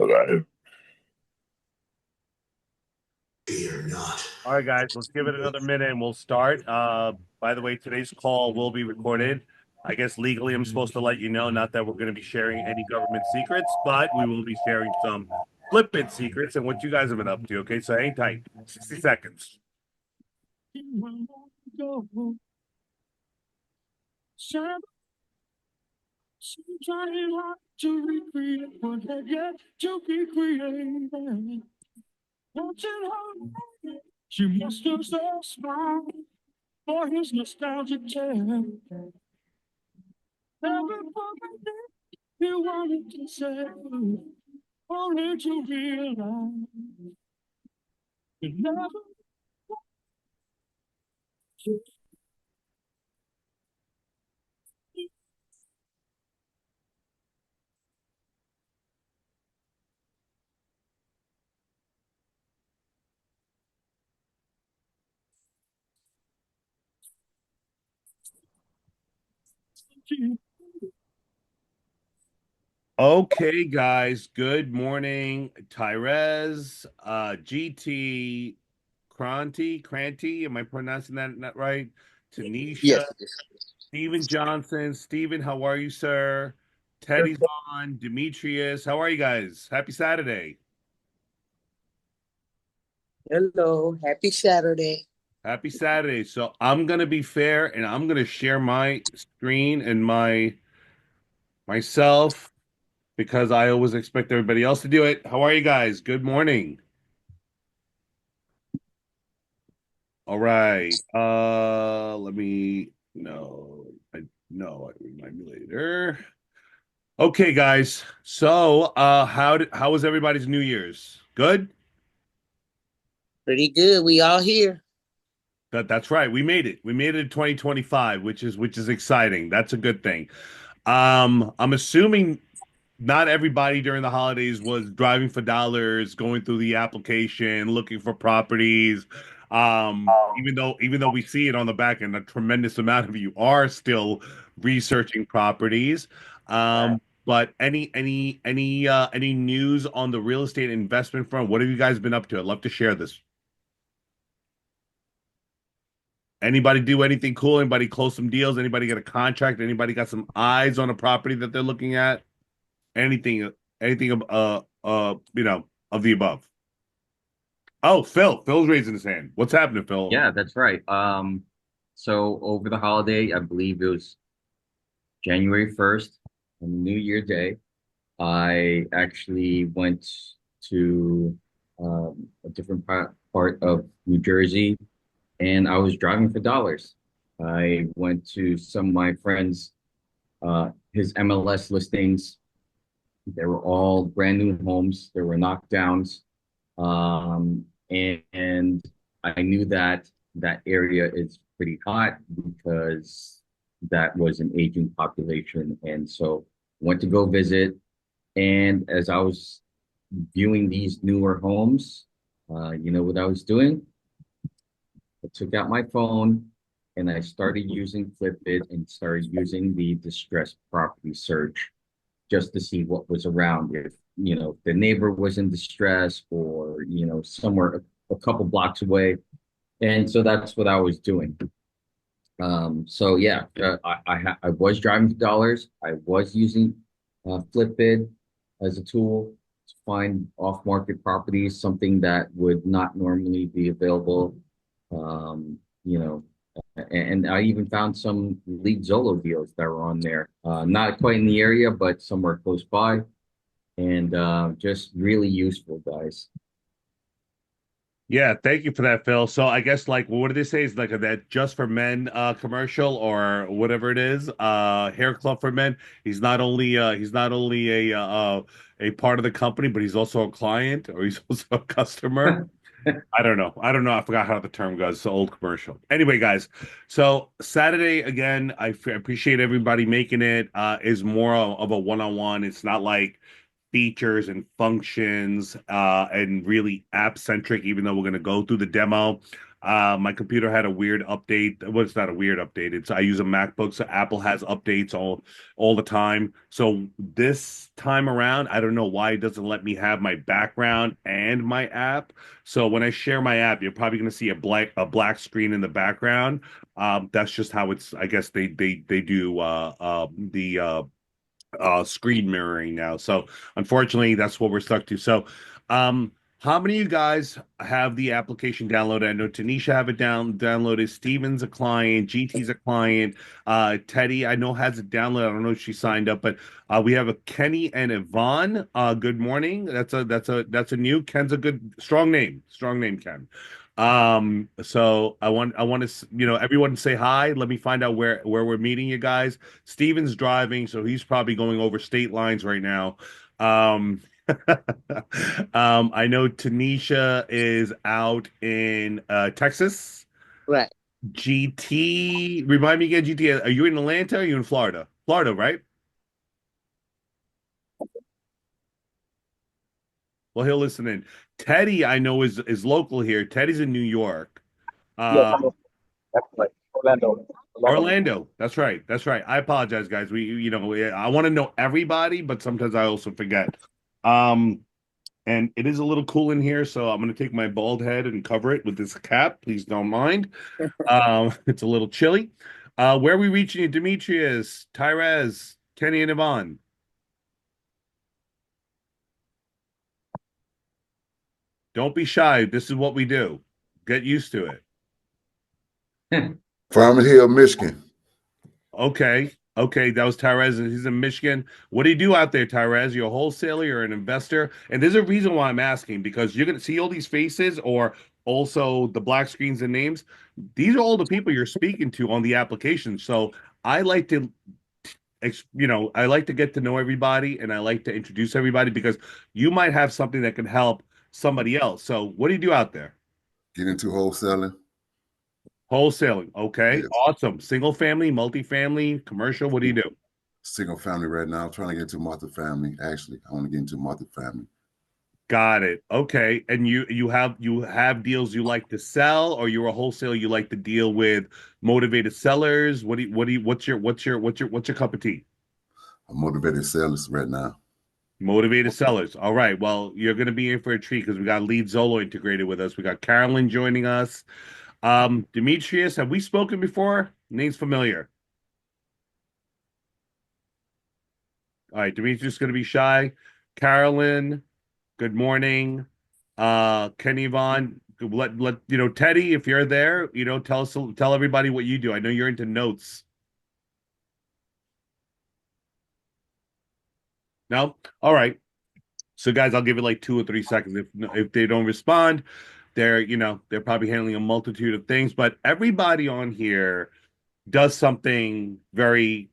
Okay. Fear not. All right, guys, let's give it another minute and we'll start. By the way, today's call will be recorded. I guess legally I'm supposed to let you know, not that we're going to be sharing any government secrets, but we will be sharing some FlippBidd secrets and what you guys have been up to. Okay, so hang tight. 60 seconds. To recreate what had yet to be created. Watching her, she must have so smile for his nostalgic tale. Everybody he wanted to say, only to realize it never. Okay, guys. Good morning, Tyrez, GT, Cranty. Am I pronouncing that right? Tanisha, Yes, yes. Steven Johnson. Steven, how are you, sir? Teddy's on. Demetrius, how are you guys? Happy Saturday. Hello, happy Saturday. Happy Saturday. So I'm gonna be fair and I'm gonna share my screen and myself because I always expect everybody else to do it. How are you guys? Good morning. All right. Let me I remind me later. Okay, guys. So, how was everybody's New Year's? Good? Pretty good. We all here. That's right. We made it. We made it in 2025, which is exciting. That's a good thing. I'm assuming not everybody during the holidays was driving for dollars, going through the application, looking for properties. Even though we see it on the back end, a tremendous amount of you are still researching properties. But any news on the real estate investment front? What have you guys been up to? I'd love to share this. Anybody do anything cool? Anybody close some deals? Anybody get a contract? Anybody got some eyes on a property that they're looking at? Anything of the above. Oh, Phil's raising his hand. What's happening, Phil? Yeah, that's right. So over the holiday, I believe it was January 1st, on New Year Day, I actually went to a different part of New Jersey, and I was driving for dollars. I went to some of my friends' his MLS listings. They were all brand new homes. There were knockdowns. And I knew that that area is pretty hot because that was an aging population. And so went to go visit. And as I was viewing these newer homes, you know what I was doing? I took out my phone and I started using FlippBidd and started using the distressed property search just to see what was around. If, you know, the neighbor was in distress or, you know, somewhere a couple blocks away. And so that's what I was doing. So yeah, I was driving for dollars. I was using FlippBidd as a tool to find off-market properties, something that would not normally be available. You know, and I even found some LeadZolo deals that were on there. Not quite in the area, but somewhere close by, and just really useful, guys. Yeah, thank you for that, Phil. So I guess like what did they say is like that just for men commercial or whatever it is, hair club for men. He's not only a part of the company, but he's also a client or he's also a customer. I don't know. I don't know. I forgot how the term goes. It's an old commercial. Anyway, guys. So Saturday again, appreciate everybody making it. Is more of a one-on-one. It's not like features and functions and really app centric. Even though we're going to go through the demo, My computer had a weird update. Well, it's not a weird update. It's I use a MacBook, so Apple has updates all the time. So this time around, I don't know why it doesn't let me have my background and my app. So when I share my app, you're probably going to see a black screen in the background. That's just how it's. I guess they do the screen mirroring now. So unfortunately, that's what we're stuck to. So, um, how many of you guys have the application downloaded? I know Tanisha have it downloaded. Steven's a client. GT's a client. Teddy, I know has it downloaded. I don't know if she signed up, but we have a Kenny and Yvonne. Good morning. That's a new. Ken's a good strong name. Strong name, Ken. So I want to everyone say hi. Let me find out where we're meeting you guys. Steven's driving, so he's probably going over state lines right now. Um, I know Tanisha is out in Texas. Right. GT, remind me again, GT, are you in Atlanta or are you in Florida? Florida, right? Well, he'll listen in. Teddy, I know is local here. Teddy's in New York. Yes, Uh, that's right. Orlando. Orlando. That's right. That's right. I apologize, guys. I want to know everybody, but sometimes I also forget. Um, and it is a little cool in here, so I'm going to take my bald head and cover it with this cap. Please don't mind. It's a little chilly. Where are we reaching you, Demetrius, Tyrez, Kenny, and Yvonne? Don't be shy. This is what we do. Get used to it. Farming Hill, Michigan. Okay. Okay, that was Tyrez. He's in Michigan. What do you do out there, Tyrez? You're a wholesaler, you're an investor. And there's a reason why I'm asking, because you're going to see all these faces or also the black screens and names. These are all the people you're speaking to on the application. So I like to, I like to get to know everybody and I like to introduce everybody because you might have something that can help somebody else. So what do you do out there? Get into wholesaling. Wholesaling. Okay, Yes. awesome. Single family, multifamily, commercial. What do you do? Single family right now. I'm trying to get into multifamily. Actually, I want to get into multifamily. Got it. Okay. And you have deals you like to sell, or you're a wholesaler, you like to deal with motivated sellers? What's your cup of tea? I'm motivated sellers right now. Motivated sellers. All right. Well, you're gonna be in for a treat because we got LeadZolo integrated with us. We got Carolyn joining us. Demetrius, have we spoken before? Name's familiar. All right, Demetrius is gonna be shy. Carolyn, good morning. Kenny Vaughn, let Teddy, if you're there, tell everybody what you do. I know you're into notes. No? All right. So guys, I'll give it like 2 or 3 seconds. If they don't respond, they're probably handling a multitude of things, but everybody on here does something very,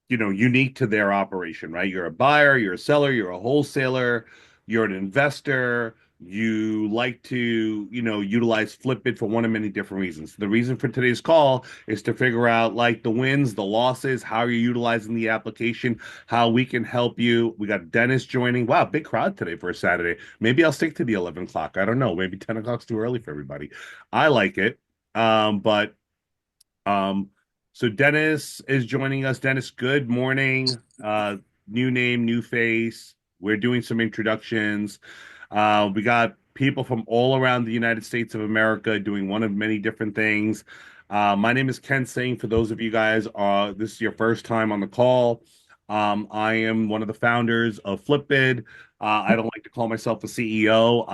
unique to their operation, right? You're a buyer, you're a seller, you're a wholesaler, you're an investor. You like to, utilize FlippBidd for one of many different reasons. The reason for today's call is to figure out like the wins, the losses, how you're utilizing the application, how we can help you. We got Dennis joining. Wow, big crowd today for a Saturday. Maybe I'll stick to the 11 o'clock. I don't know. Maybe 10 o'clock's too early for everybody. I like it. But um, so Dennis is joining us. Dennis, good morning. New name, new face. We're doing some introductions. We got people from all around the United States of America doing one of many different things. My name is Ken Singh. For those of you guys, this is your first time on the call. I am one of the founders of FlippBidd. I don't like to call myself a CEO.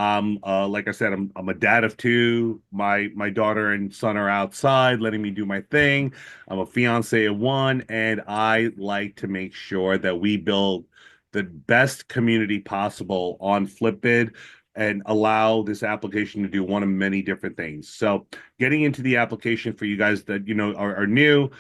Like I said, I'm a dad of two. My daughter and son are outside letting me do my thing. I'm a fiance of one, and I like to make sure that we build the best community possible on FlippBidd and allow this application to do one of many different things. So, getting into the application for you guys that are new,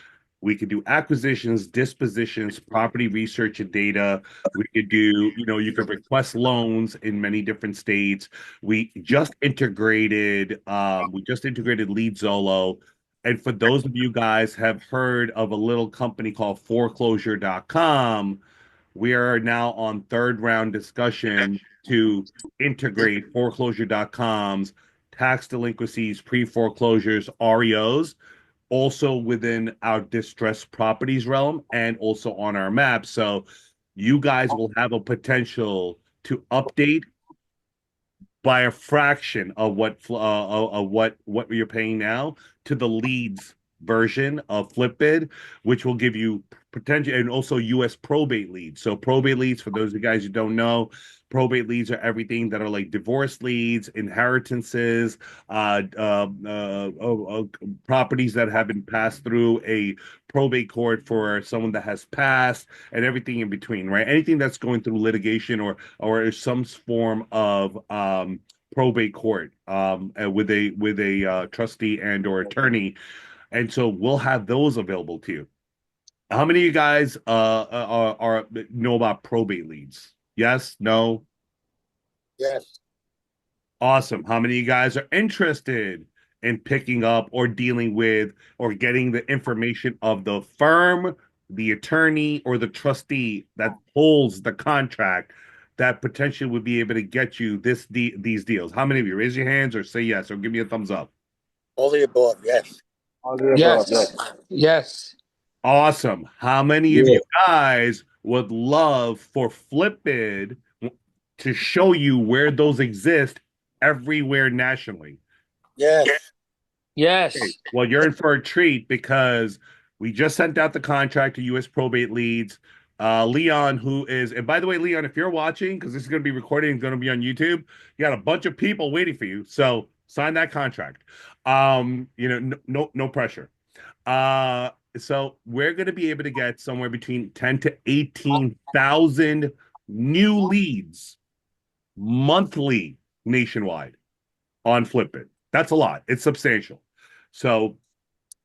we could do acquisitions, dispositions, property research and data. We could do, you could request loans in many different states. We just integrated LeadZolo. And for those of you guys have heard of a little company called foreclosure.com, we are now on third round discussion to integrate foreclosure.com's tax delinquencies, pre-foreclosures, REOs, also within our distressed properties realm and also on our map. So you guys will have a potential to update by a fraction of what you're paying now to the leads version of FlippBidd, which will give you potential, and also US probate leads. So probate leads, for those of you guys who don't know, probate leads are everything that are like divorce leads, inheritances, properties that have been passed through a probate court for someone that has passed, and everything in between, right? Anything that's going through litigation or some form of probate court with a trustee and or attorney, and so we'll have those available to you. How many of you guys are know about probate leads? Yes, no, Yes. awesome. How many of you guys are interested in picking up or dealing with or getting the information of the firm, the attorney, or the trustee that holds the contract that potentially would be able to get you these deals? How many of you raise your hands or say yes or give me a thumbs up? All the above. Yes. All the above, yes. Yes. Awesome. How many of Yeah. you guys would love for FlippBidd to show you where those exist everywhere nationally? Yes. Okay. Yes. Well, you're in for a treat because we just sent out the contract to US Probate Leads. Leon, who is, and by the way, Leon, if you're watching, because this is going to be recorded and going to be on YouTube, you got a bunch of people waiting for you. So sign that contract. No pressure. So we're going to be able to get somewhere between 10 to 18,000 new leads monthly nationwide on FlippBidd. That's a lot. It's substantial. So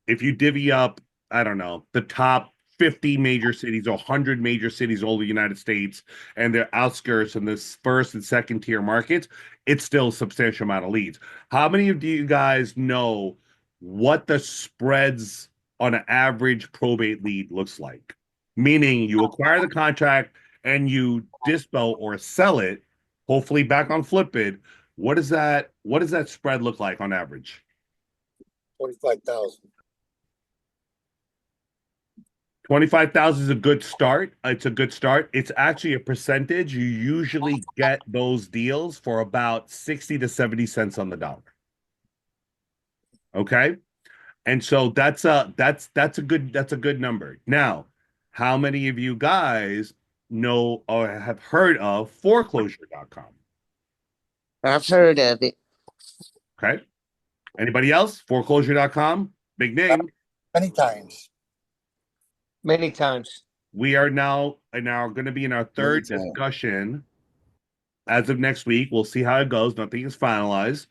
if you divvy up, I don't know, the top 50 major cities or 100 major cities all over the United States and their outskirts and the first and second tier markets, it's still a substantial amount of leads. How many of you guys know what the spreads on an average probate lead looks like? Meaning you acquire the contract and you dispo or sell it, hopefully back on FlippBidd. What does that spread look like on average? 45,000. 25,000 is a good start. It's a good start. It's actually a percentage. You usually get those deals for about 60 to 70 cents on the dollar. Okay? And so that's a good number. Now, how many of you guys know or have heard of foreclosure.com? I've heard of it. Okay? Anybody else? Foreclosure.com? Big name. Many times. Many times. We are now going to be in our third discussion as of next week. We'll see how it goes. Nothing is finalized,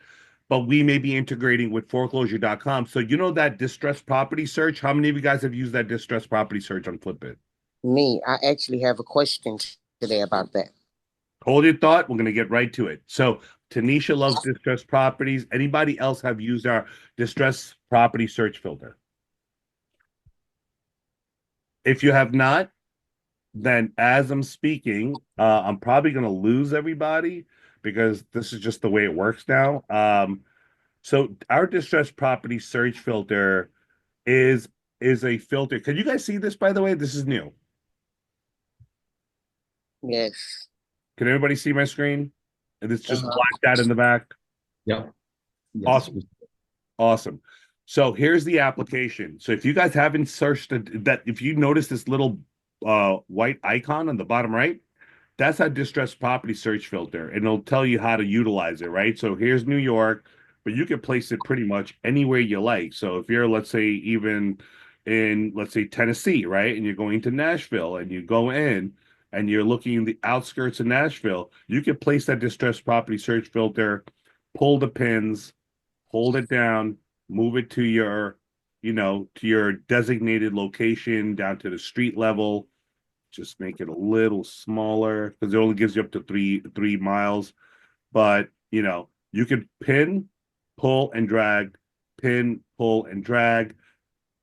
but we may be integrating with foreclosure.com. So you know that distressed property search? How many of you guys have used that distressed property search on FlippBidd? Me, I actually have a question today about that. Hold your thought. We're going to get right to it. So Tanisha loves distressed properties. Anybody else have used our distressed property search filter? If you have not, then as I'm speaking, I'm probably going to lose everybody because this is just the way it works now. So our distressed property search filter is a filter. Can you guys see this, by the way? This is new. Yes. Can everybody see my screen? And it's just Uh-huh. blacked out in the back. Yep. Yes. Awesome. Awesome. So here's the application. So if you guys haven't searched that, if you notice this little white icon on the bottom right, that's a distressed property search filter, and it'll tell you how to utilize it, right? So here's New York, but you can place it pretty much anywhere you like. So if you're, let's say, even in, let's say, Tennessee, right, and you're going to Nashville, and you go in and you're looking in the outskirts of Nashville, you can place that distressed property search filter, pull the pins, hold it down, move it to your, to your designated location down to the street level. Just make it a little smaller because it only gives you up to three miles. But you can pin, pull, and drag, pin, pull, and drag,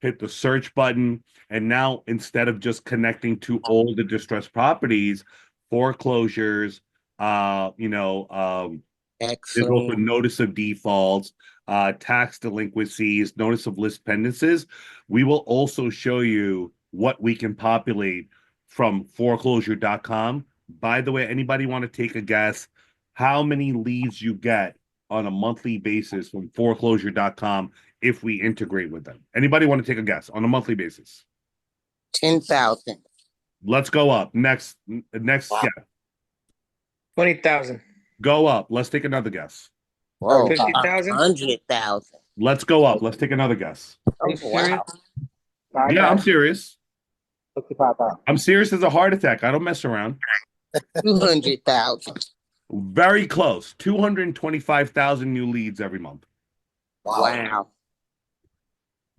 hit the search button, and now instead of just connecting to all the distressed properties, foreclosures, There's also Excellent. notice of defaults, tax delinquencies, notice of list pendences. We will also show you what we can populate from foreclosure.com. By the way, anybody want to take a guess how many leads you get on a monthly basis from foreclosure.com if we integrate with them? Anybody want to take a guess on a monthly basis? 10,000. Let's go up. Next Wow. guess. 20,000. Go up. Let's take another guess. Whoa. 50,000. 100,000. Let's go up. Let's take another guess. Are you Oh, wow. serious? Yeah, I'm serious. 65,000. I'm serious as a heart attack. I don't mess around. 200,000. Very close. 225,000 new leads every month. Wow.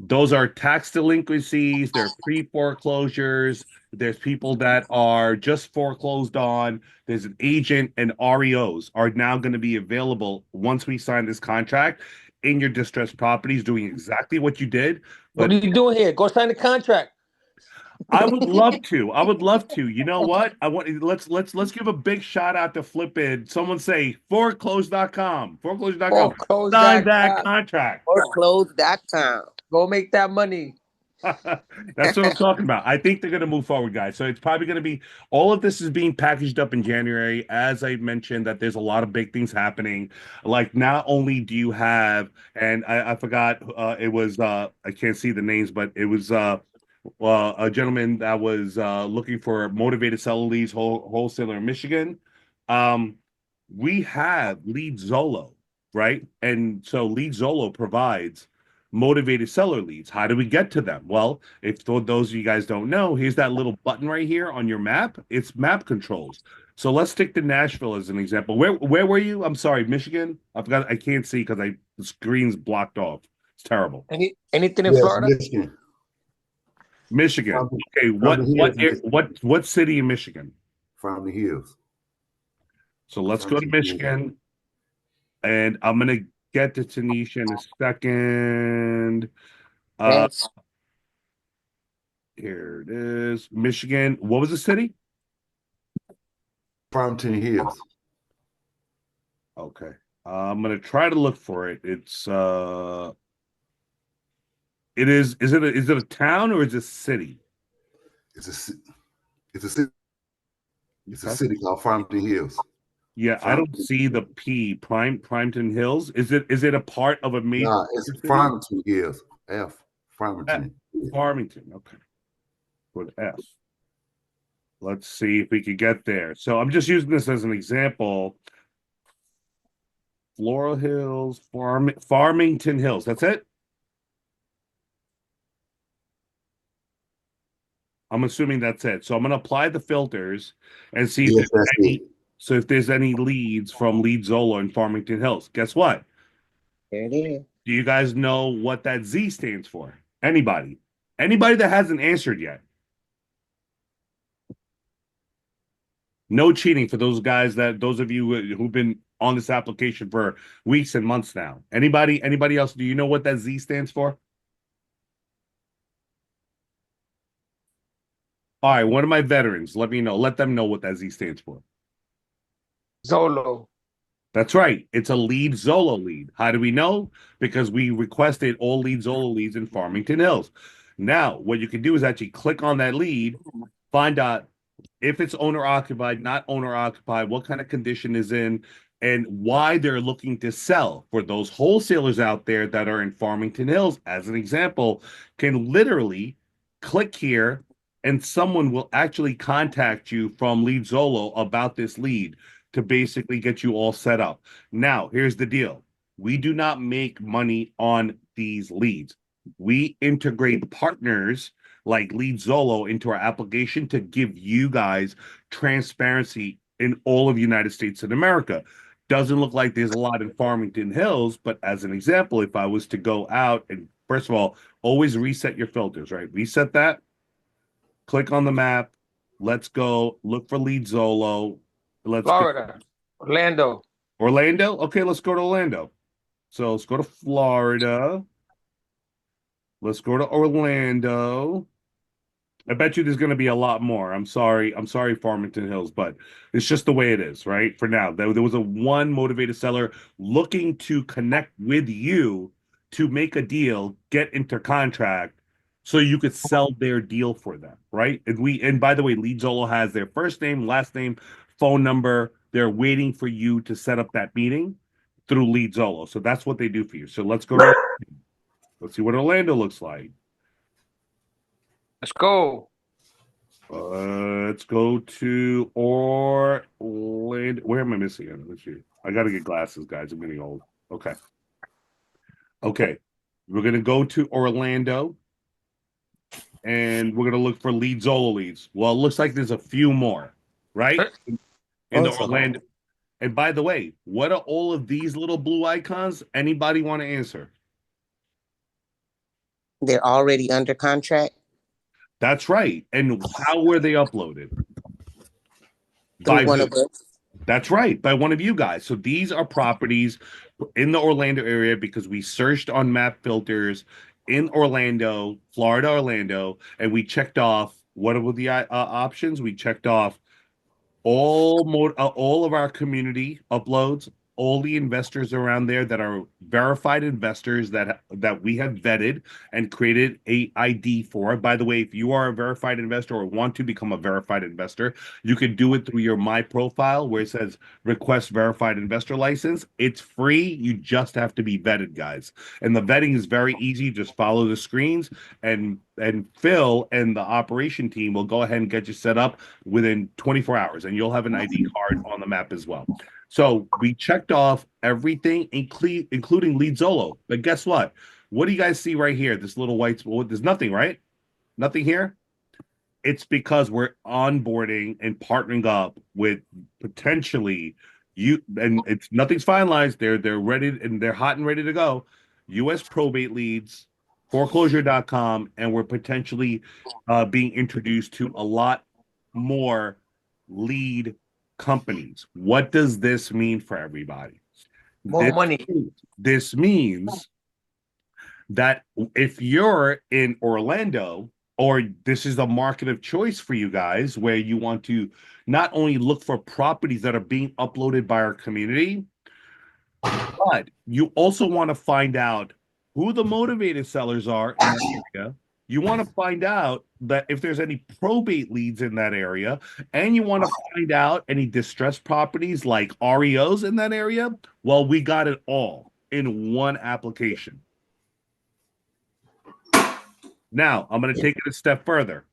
Those are tax delinquencies, they're pre-foreclosures, there's people that are just foreclosed on, there's an agent, and REOs are now going to be available once we sign this contract in your distressed properties, doing exactly what you did. What But are you doing here? Go sign the contract. I would love to. I would love to. You know what? Let's give a big shout out to FlippBidd. Someone say foreclose.com. Foreclose.com. Sign that Foreclose.com. contract. Foreclose.com. Go make that money. That's what I'm talking about. I think they're going to move forward, guys. So it's probably going to be all of this is being packaged up in January. As I mentioned, that there's a lot of big things happening. Like not only do you have, and I forgot, it was I can't see the names, but it was a gentleman that was looking for motivated seller leads wholesaler in Michigan. We have LeadZolo, right? And so LeadZolo provides motivated seller leads. How do we get to them? Well, if those of you guys don't know, here's that little button right here on your map. It's map controls. So let's stick to Nashville as an example. Where were you? I'm sorry, Michigan. I forgot. I can't see because the screen's blocked off. It's terrible. Anything in Yes, Florida? Michigan. Michigan. Okay, what city in Michigan? From the hills. So let's go to Michigan, and I'm gonna get to Tanisha in a second. Yes. Here it is, Michigan. What was the city? Farmington Hills. Okay, I'm gonna try to look for it. It's it is. Is it a town or is it a city? It's a city. It's a Okay. city called Farmington Hills. Yeah, I don't see the P. Primeton Hills. Is it a part of a major? No, it's city? Farmington Hills. Farmington. Farmington. Okay. With F. Let's see if we could get there. So I'm just using this as an example. Floral Hills, Farmington Hills. That's it? I'm assuming that's it. So I'm going to apply the filters and see if Yes, there's that's any, it. so if there's any leads from LeadZolo in Farmington Hills. Guess what? There it is. Do you guys know what that Z stands for? Anybody? Anybody that hasn't answered yet? No cheating for those of you who've been on this application for weeks and months now. Anybody else? Do you know what that Z stands for? All right, one of my veterans, let me know. Let them know what that Z stands for. Zolo. That's right. It's a LeadZolo lead. How do we know? Because we requested all LeadZolo leads in Farmington Hills. Now, what you can do is actually click on that lead, find out if it's owner occupied, not owner occupied, what kind of condition is in, and why they're looking to sell. For those wholesalers out there that are in Farmington Hills, as an example, can literally click here and someone will actually contact you from LeadZolo about this lead to basically get you all set up. Now, here's the deal. We do not make money on these leads. We integrate partners like LeadZolo into our application to give you guys transparency in all of United States and America. Doesn't look like there's a lot in Farmington Hills, but as an example, if I was to go out and first of all, always reset your filters, right? Reset that, click on the map, let's go, look for LeadZolo. Let's Florida. Orlando. Orlando? Okay, let's go to Orlando. So let's go to Florida. Let's go to Orlando. I bet you there's going to be a lot more. I'm sorry, Farmington Hills, but it's just the way it is, right? For now, there was a one motivated seller looking to connect with you to make a deal, get into contract, so you could sell their deal for them, right? And by the way, LeadZolo has their first name, last name, phone number. They're waiting for you to set up that meeting through LeadZolo. So that's what they do for you. So let's see what Orlando looks like. Let's go. Let's go to Orlando. Where am I missing it? Let's see. I got to get glasses, guys. I'm getting old. Okay. Okay. We're going to go to Orlando and we're going to look for LeadZolo leads. Well, it looks like there's a few more, right? In the Awesome. Orlando. And by the way, what are all of these little blue icons? Anybody want to answer? They're already under contract That's right. And how were they uploaded? through By one who? of us. That's right, by one of you guys. So these are properties in the Orlando area because we searched on map filters in Orlando, Florida, Orlando, and we checked off what were the options? We checked off all of our community uploads, all the investors around there that are verified investors that we have vetted and created a ID for. By the way, if you are a verified investor or want to become a verified investor, you can do it through your My Profile where it says request verified investor license. It's free. You just have to be vetted, guys. And the vetting is very easy. Just follow the screens and Phil and the operation team will go ahead and get you set up within 24 hours, and you'll have an ID card on the map as well. So we checked off everything, including LeadZolo. But guess what? What do you guys see right here? This little white, well, there's nothing, right? Nothing here? It's because we're onboarding and partnering up with potentially you, and it's nothing's finalized. They're ready and they're hot and ready to go. US Probate Leads, foreclosure.com, and we're potentially being introduced to a lot more lead companies. What does this mean for everybody? More This, money. this means that if you're in Orlando, or this is a market of choice for you guys where you want to not only look for properties that are being uploaded by our community, but you also want to find out who the motivated sellers are in that area. You want to find out that if there's any probate leads in that area, and you want to find out any distressed properties like REOs in that area. Well, we got it all in one application. Now, I'm going to take it a step further.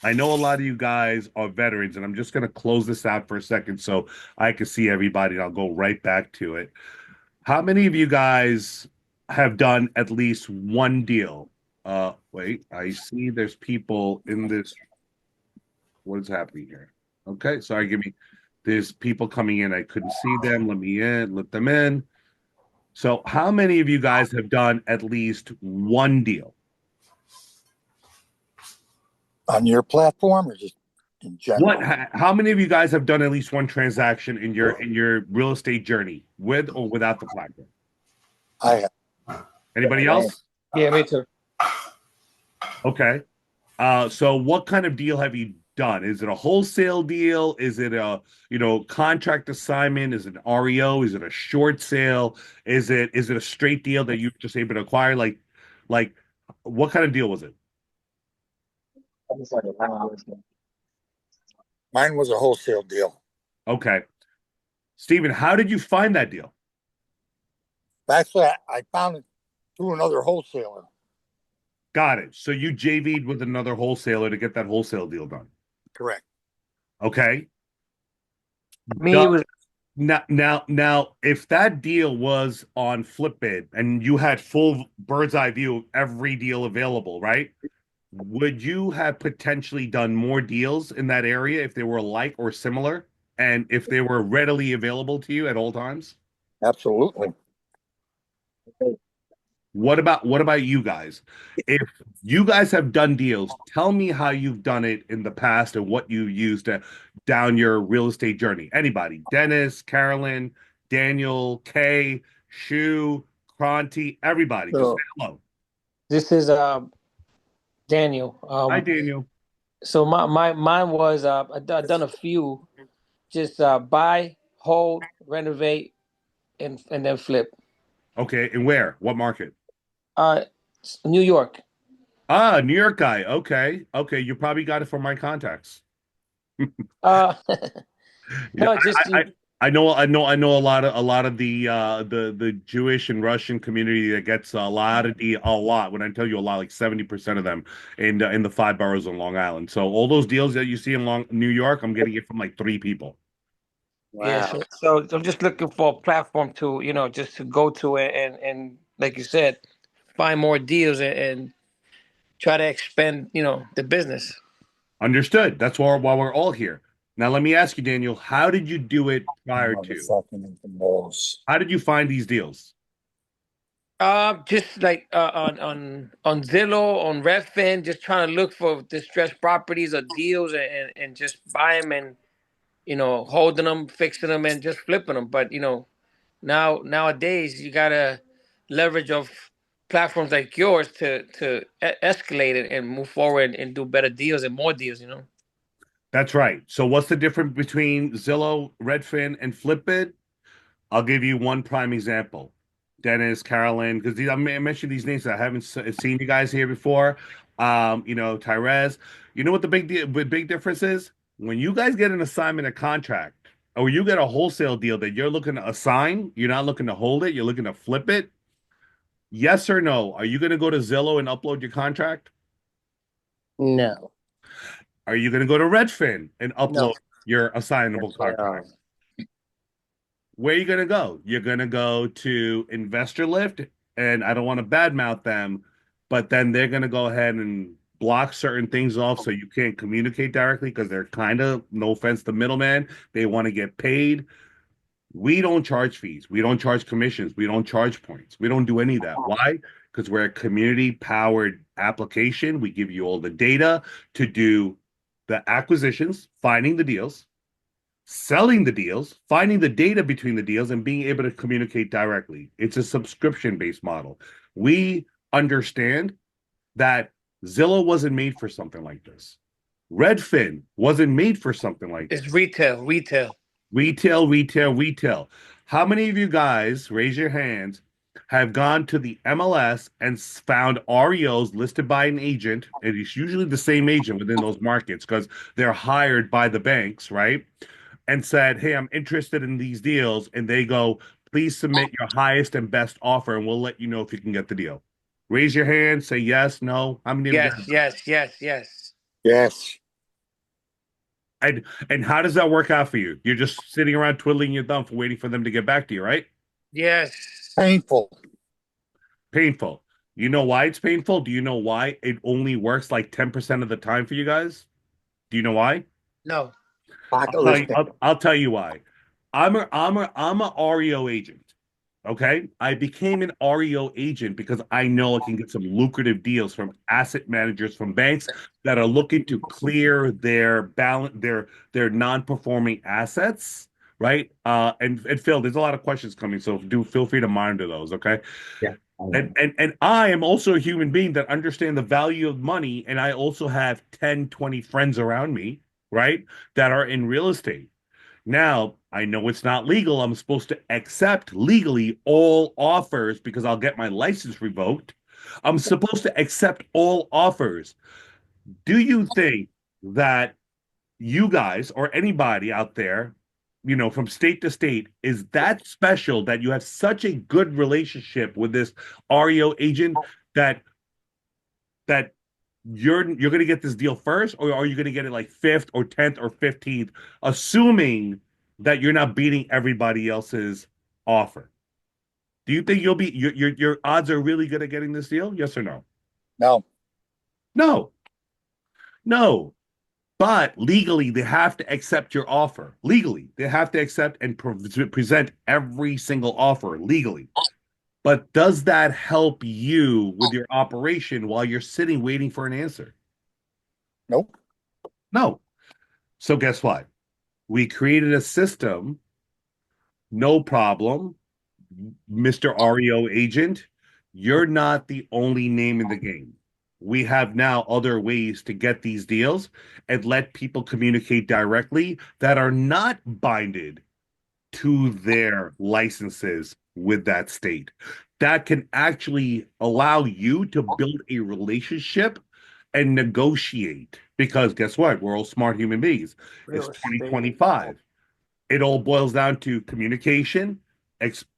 I know a lot of you guys are veterans, and I'm just going to close this out for a second so I can see everybody, and I'll go right back to it. How many of you guys have done at least one deal? Wait, I see there's people in this. What is happening here? Okay, sorry, there's people coming in. I couldn't see them. Let them in. So, how many of you guys have done at least one deal? On your platform or just in general? How many of you guys have done at least one transaction in your real estate journey with or without the platform? I have. Anybody else? Yeah, me too. Okay. So what kind of deal have you done? Is it a wholesale deal? Is it a, contract assignment? Is it an REO? Is it a short sale? Is it a straight deal that you're just able to acquire? Like what kind of deal was it? Mine was a wholesale deal. Okay. Steven, how did you find that deal? Actually, I found it through another wholesaler. Got it. So you JV'd with another wholesaler to get that wholesale deal done. Correct. Okay. Me, it was Now, if that deal was on FlippBidd and you had full bird's eye view of every deal available, right? Would you have potentially done more deals in that area if they were like or similar, and if they were readily available to you at all times? Absolutely. What about you guys? If you guys have done deals, tell me how you've done it in the past and what you've used down your real estate journey. Anybody? Dennis, Carolyn, Daniel, Kay, Shu, Cronty, everybody. Just So- say hello. this is Daniel. Hi, Daniel. So mine was I done a few, just buy, hold, renovate, and then flip. Okay, and where? What market? Uh, New York. Ah, New York guy. Okay, okay. You probably got it from my contacts. Uh, Yeah, no, just I, I know a lot of the Jewish and Russian community that gets a lot. When I tell you a lot, like 70% of them in the five boroughs on Long Island. So all those deals that you see in New York, I'm getting it from like three people. yeah. Wow. So I'm just looking for a platform to just to go to it and like you said, find more deals and try to expand the business. Understood. That's why we're all here. Now let me ask you, Daniel, how did you do it prior to? Motherfucking balls. How did you find these deals? Just like on Zillow, on Redfin, just trying to look for distressed properties or deals and just buy them and holding them, fixing them, and just flipping them. But nowadays you gotta leverage of platforms like yours to escalate it and move forward and do better deals and more deals. That's right. So what's the difference between Zillow, Redfin, and FlippBidd? I'll give you one prime example. Dennis, Carolyn, because I mentioned these names that I haven't seen you guys here before. Tyrez. You know what the big difference is? When you guys get an assignment, a contract, or you get a wholesale deal that you're looking to assign, you're not looking to hold it, you're looking to flip it. Yes or no? Are you going to go to Zillow and upload your contract? No. Are you going to go to Redfin and No. upload your assignable Yes, they contract? are. Where are you going to go? You're going to go to InvestorLift, and I don't want to badmouth them, but then they're going to go ahead and block certain things off so you can't communicate directly because they're kind of, no offense to middleman, they want to get paid. We don't charge fees. We don't charge commissions. We don't charge points. We don't do any of that. Why? Because we're a community powered application. We give you all the data to do the acquisitions, finding the deals, selling the deals, finding the data between the deals, and being able to communicate directly. It's a subscription based model. We understand that Zillow wasn't made for something like this. Redfin wasn't made for something like It's this. retail, retail. Retail, retail, retail. How many of you guys, raise your hands, have gone to the MLS and found REOs listed by an agent? And it's usually the same agent within those markets because they're hired by the banks, right? And said, hey, I'm interested in these deals. And they go, please submit your highest and best offer, and we'll let you know if you can get the deal. Raise your hand, say yes, no. How many of you Yes, guys? yes, yes, yes. Yes. And how does that work out for you? You're just sitting around twiddling your thumb for waiting for them to get back to you, right? Yes. Painful. Painful. You know why it's painful? Do you know why it only works like 10% of the time for you guys? Do you know why? No. Pocket listing. I'll tell you why. I'm a REO agent. Okay. I became an REO agent because I know I can get some lucrative deals from asset managers from banks that are looking to clear their balance, their non-performing assets. Right. And Phil, there's a lot of questions coming, so do feel free to monitor those. Okay. Yeah. And I am also a human being that understand the value of money, and I also have 10, 20 friends around me, right, that are in real estate. Now, I know it's not legal. I'm supposed to accept legally all offers because I'll get my license revoked. I'm supposed to accept all offers. Do you think that you guys or anybody out there, from state to state, is that special that you have such a good relationship with this REO agent that that you're going to get this deal first, or are you going to get it like fifth or 10th or 15th, assuming that you're not beating everybody else's offer? Do you think your odds are really good at getting this deal? Yes or no? No. No, no. But legally, they have to accept your offer. Legally, they have to accept and present every single offer legally. But does that help you with your operation while you're sitting waiting for an answer? Nope. No. So guess what? We created a system, no problem. Mr. REO agent, you're not the only name in the game. we have now other ways to get these deals and let people communicate directly that are not binded to their licenses with that state. That can actually allow you to build a relationship and negotiate. Because guess what? We're all smart human beings. It's Real estate. 2025. It all boils down to communication,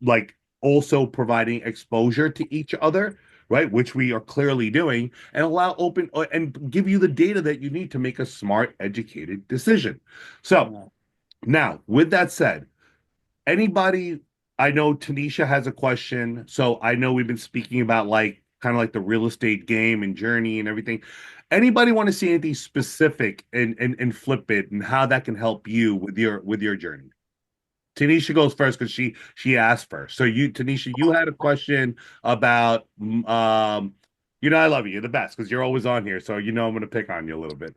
like also providing exposure to each other, right? Which we are clearly doing, and allow open and give you the data that you need to make a smart, educated decision. So now, with that said, anybody, I know Tanisha has a question. So I know we've been speaking about like kind of like the real estate game and journey and everything. Anybody want to see anything specific in FlippBidd and how that can help you with your journey? Tanisha goes first because she asked first. So you, Tanisha, you had a question about I love you. You're the best because you're always on here. So you know I'm gonna pick on you a little bit.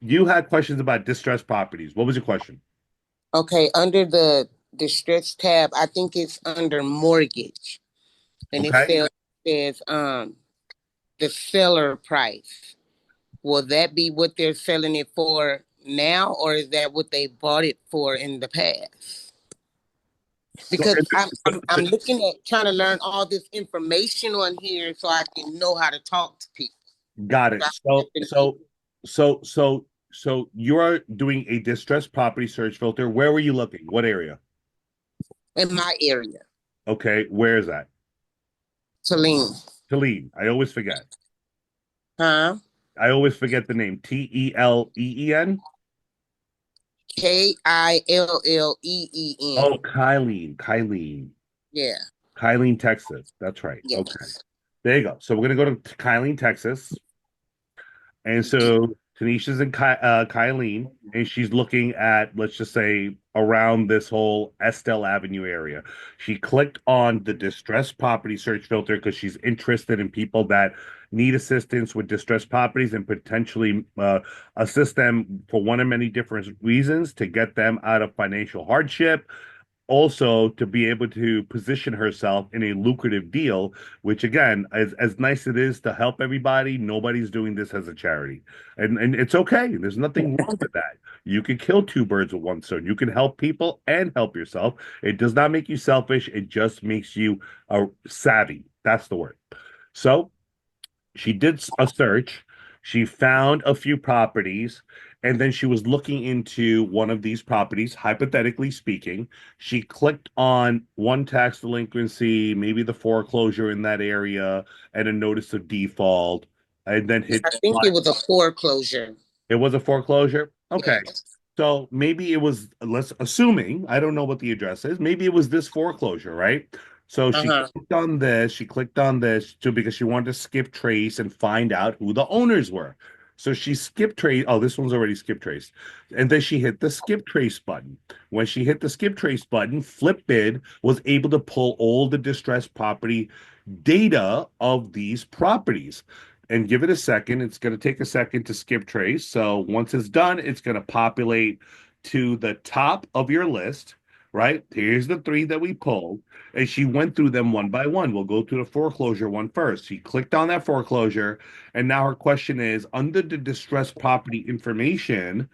You had questions about distressed properties. What was your question? Okay, under the distress tab, I think it's under mortgage, and it Okay. says the seller price. Will that be what they're selling it for now, or is that what they bought it for in the past? So, Because I'm looking at trying to learn all this information on here so I can know how to talk to people. got it. So you're doing a distressed property search filter. Where were you looking? What area? In my area, Okay, where is that? Saline. Talene. I always forget. Huh? I always forget the name. T-E-L-E-E-N. Killeen. Oh, Kylene. Yeah. Kylene, Texas. That's right. Okay. Yes. There you go. So we're gonna go to Kylene, Texas. And so Tanisha's in Kylene, and she's looking at, let's just say, around this whole Estelle Avenue area. She clicked on the distressed property search filter because she's interested in people that need assistance with distressed properties and potentially assist them for one of many different reasons to get them out of financial hardship, also to be able to position herself in a lucrative deal, which again, as nice it is to help everybody, nobody's doing this as a charity. And it's okay. There's nothing wrong with that. You can kill two birds with one stone. You can help people and help yourself. It does not make you selfish. It just makes you savvy. That's the word. So she did a search. She found a few properties, and then she was looking into one of these properties, hypothetically speaking. She clicked on one tax delinquency, maybe the foreclosure in that area, and a notice of default, and then hit. I think it was a foreclosure. It was a foreclosure? Okay. Yes. So maybe it was, let's assuming, I don't know what the address is. Maybe it was this foreclosure, right? So Uh-huh. she clicked on this too because she wanted to skip trace and find out who the owners were. So she skipped trace. Oh, this one's already skip trace. And then she hit the skip trace button. When she hit the skip trace button, FlippBidd was able to pull all the distressed property data of these properties. And give it a second. It's going to take a second to skip trace. So once it's done, it's going to populate to the top of your list, right? Here's the three that we pulled. And she went through them one by one. We'll go through the foreclosure one first. She clicked on that foreclosure. And now her question is under the distressed property information,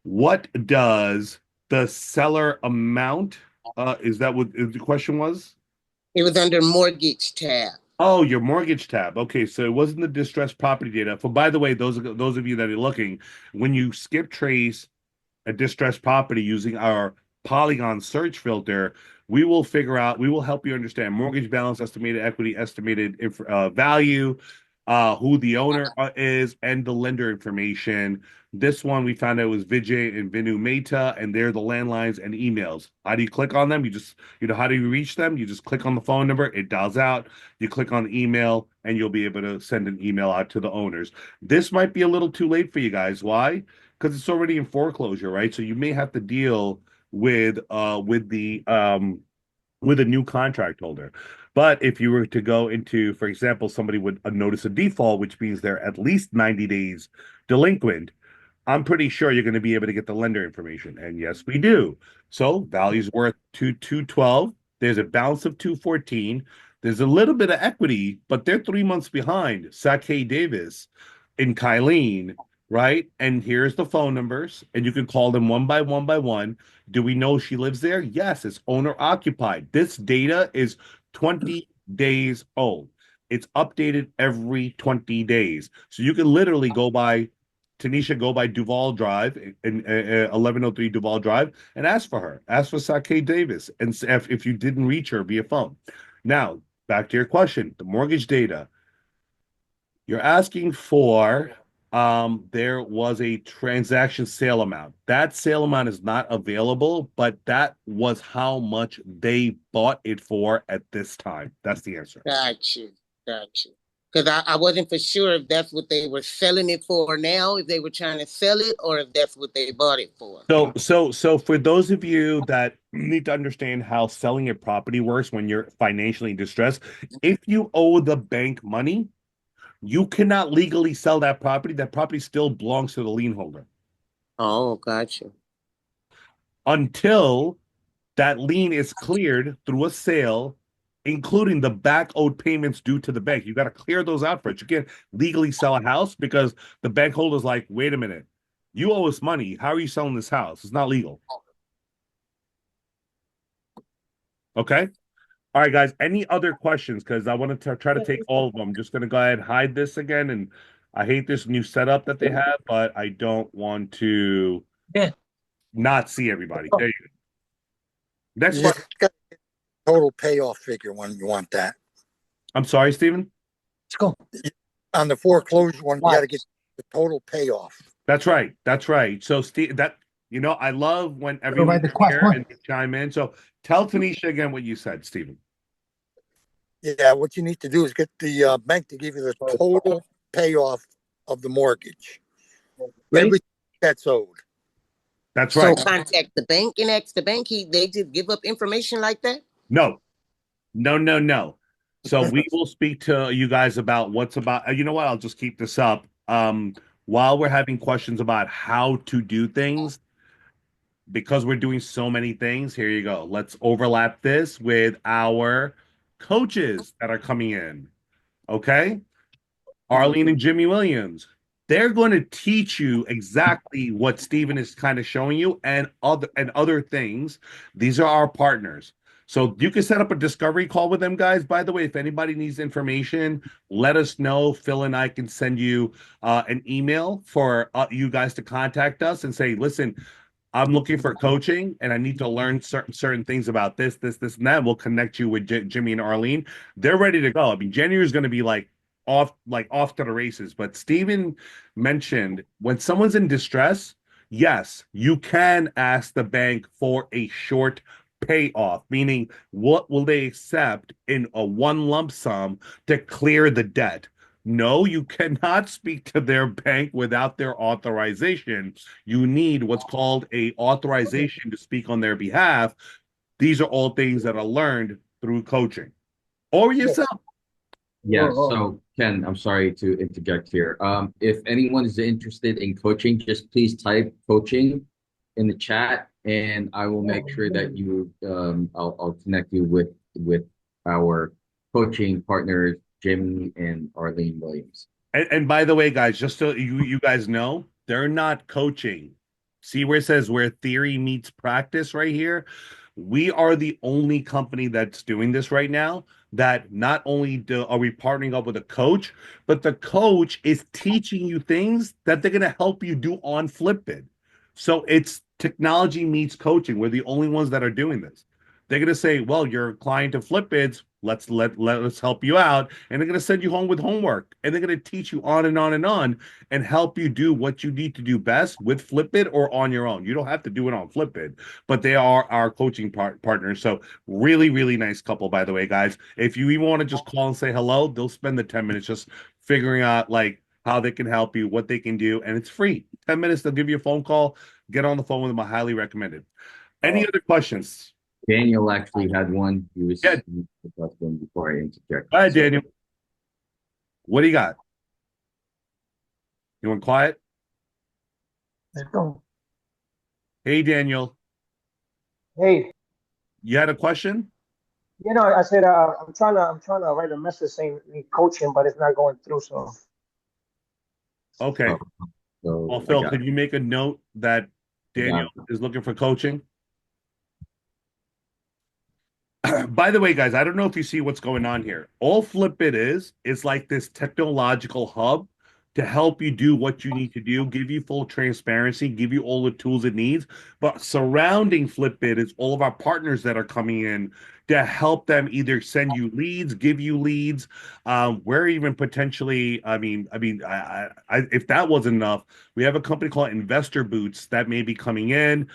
what does the seller amount? Is that what the question was? It was under mortgage tab. Oh, your mortgage tab. Okay, so it wasn't the distressed property data. For by the way, those of you that are looking, when you skip trace a distressed property using our Polygon search filter, we will help you understand mortgage balance, estimated equity, estimated value, who the owner is, and the lender information. This one we found out was Vijay and Vinu Mehta, and they're the landlines and emails. How do you click on them? How do you reach them? You just click on the phone number, it dials out. You click on the email, and you'll be able to send an email out to the owners. This might be a little too late for you guys. Why? Because it's already in foreclosure, right? So you may have to deal with a new contract holder. But if you were to go into, for example, somebody with a notice of default, which means they're at least 90 days delinquent, I'm pretty sure you're going to be able to get the lender information. And yes, we do. So value's worth 212. There's a balance of 214. There's a little bit of equity, but they're 3 months behind Sake Davis in Kylene, right? And here's the phone numbers, and you can call them one by one by one. Do we know she lives there? Yes, it's owner occupied. This data is 20 days old. It's updated every 20 days. So you can literally go by Tanisha, go by Duval Drive in 1103 Duval Drive and ask for her. Ask for Sake Davis and if you didn't reach her via phone. Now, back to your question, the mortgage data. You're asking for there was a transaction sale amount. That sale amount is not available, but that was how much they bought it for at this time. That's the answer. Got you. Got you. Because I wasn't for sure if that's what they were selling it for now, if they were trying to sell it, or if that's what they bought it for. So for those of you that need to understand how selling a property works when you're financially distressed, if you owe the bank money, you cannot legally sell that property. That property still belongs to the lien holder Oh, got you. until that lien is cleared through a sale, including the back owed payments due to the bank. You got to clear those out first. You can't legally sell a house because the bank holder's like, wait a minute, you owe us money. How are you selling this house? It's not legal. Okay. All right, guys. Any other questions? Because I want to try to take all of them. I'm just going to go ahead and hide this again. And I hate this new setup that they have, but I don't want to not see everybody. There you go. Next You one. just got total payoff figure when you want that. I'm sorry, Stephen. Let's go. On the foreclosure one, you got to get the total payoff. That's right. That's right. So, Steve, I love when everyone here and chime in. So, tell Tanisha again what you said, Stephen. Yeah, what you need to do is get the bank to give you the total payoff of the mortgage. Everything that's owed. That's So right. contact the bank and ask the bank. They just give up information like that? No. So we will speak to you guys about what's about. You know what? I'll just keep this up. While we're having questions about how to do things, because we're doing so many things, here you go. Let's overlap this with our coaches that are coming in. Okay? Arlene and Jimmy Williams. They're going to teach you exactly what Steven is kind of showing you and other things. These are our partners. So you can set up a discovery call with them, guys. By the way, if anybody needs information, let us know. Phil and I can send you an email for you guys to contact us and say, listen, I'm looking for coaching and I need to learn certain things about this, and that. We'll connect you with Jimmy and Arlene. They're ready to go. I mean, January is going to be off to the races. But Steven mentioned when someone's in distress, yes, you can ask the bank for a short payoff, meaning what will they accept in a one lump sum to clear the debt? No, you cannot speak to their bank without their authorization. You need what's called a authorization to speak on their behalf. These are all things that are learned through coaching or yourself. Yeah, so Ken, I'm sorry to interject here. If anyone is interested in coaching, just please type coaching in the chat, and I will make sure that I'll connect you with our coaching partners, Jimmy and Arlene Williams. And by the way, guys, just so you guys know, they're not coaching. See where it says where theory meets practice right here? We are the only company that's doing this right now. That not only are we partnering up with a coach, but the coach is teaching you things that they're going to help you do on FlippBidd. So it's technology meets coaching. We're the only ones that are doing this. They're going to say, well, you're a client of FlippBids. Let's help you out. And they're going to send you home with homework. And they're going to teach you on and on and on and help you do what you need to do best with FlippBidd or on your own. You don't have to do it on FlippBidd, but they are our coaching partners. So really, really nice couple, by the way, guys. If you even want to just call and say hello, they'll spend the 10 minutes just figuring out how they can help you, what they can do. And it's free. 10 minutes, they'll give you a phone call. Get on the phone with them. I highly recommend it. Any other questions? Daniel actually had one. He was Yeah. the first one before I interject. All right, Daniel. What do you got? You want quiet? Let's go. Hey, Daniel. Hey, You had a question? You know, I said I'm trying to write a message saying need coaching, but it's not going through. So Okay. Oh, so Well, Phil, could you make a note that I Daniel got is looking for coaching? By the way, guys, I don't know if you see what's going on here. All FlippBidd is like this technological hub to help you do what you need to do, give you full transparency, give you all the tools it needs. But surrounding FlippBidd is all of our partners that are coming in to help them either send you leads, give you leads. We're even potentially, if that wasn't enough, we have a company called InvestorBootz that may be coming in.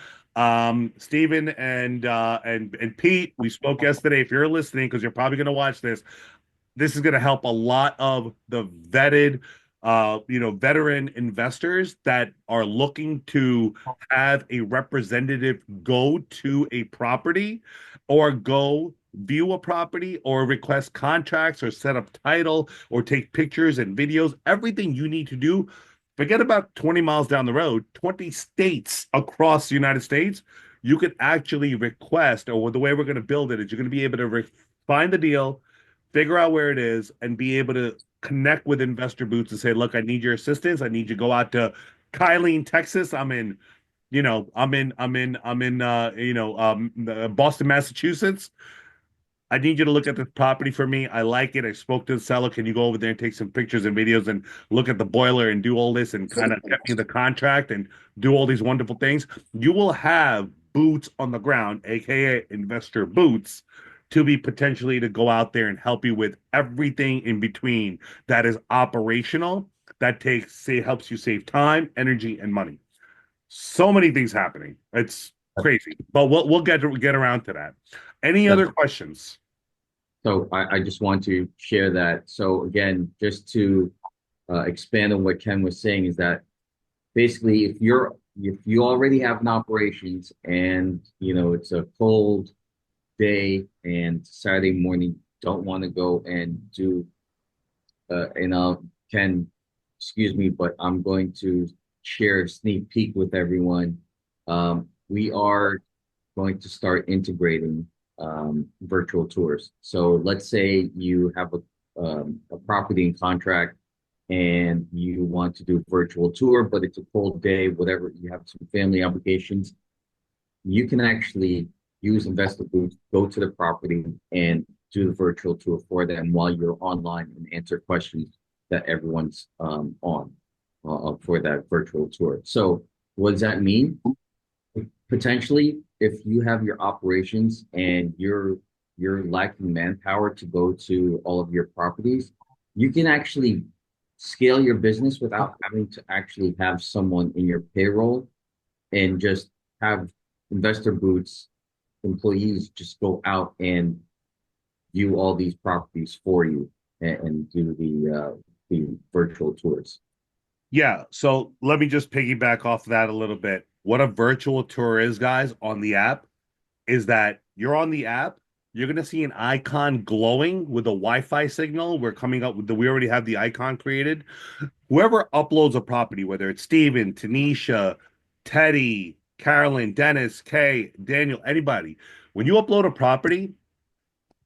Stephen and Pete, we spoke yesterday. If you're listening, because you're probably going to watch this is going to help a lot of the vetted, veteran investors that are looking to have a representative go to a property or go view a property or request contracts or set up title or take pictures and videos, everything you need to do. Forget about 20 miles down the road, 20 states across the United States. You could actually request, or the way we're going to build it is you're going to be able to find the deal, figure out where it is, and be able to connect with InvestorBootz and say, look, I need your assistance. I need you to go out to Kylene, Texas. Boston, Massachusetts. I need you to look at this property for me. I like it. I spoke to the seller. Can you go over there and take some pictures and videos and look at the boiler and do all this and kind of get me the contract and do all these wonderful things? You will have boots on the ground, aka InvestorBootz, to be potentially to go out there and help you with everything in between that is operational, that helps you save time, energy, and money. So many things happening. It's crazy, but we'll get around to that. Any other questions? So I just want to share that. So again, just to expand on what Ken was saying is that basically if you already have an operations and it's a cold day and Saturday morning, don't want to go and do Ken, excuse me, but I'm going to share a sneak peek with everyone. We are going to start integrating virtual tours. So let's say you have a property in contract and you want to do a virtual tour, but it's a cold day, whatever, you have some family obligations, you can actually use InvestorBootz, go to the property and do the virtual tour for them while you're online and answer questions that everyone's on for that virtual tour. So what does that mean? Potentially, if you have your operations and you're lacking manpower to go to all of your properties, you can actually scale your business without having to actually have someone in your payroll and just have InvestorBootz employees just go out and view all these properties for you and do the virtual tours. Yeah, so let me just piggyback off that a little bit. What a virtual tour is, guys, on the app is that you're on the app, you're going to see an icon glowing with a Wi-Fi signal. We already have the icon created. Whoever uploads a property, whether it's Steven, Tanisha, Teddy, Carolyn, Dennis, Kay, Daniel, anybody, when you upload a property,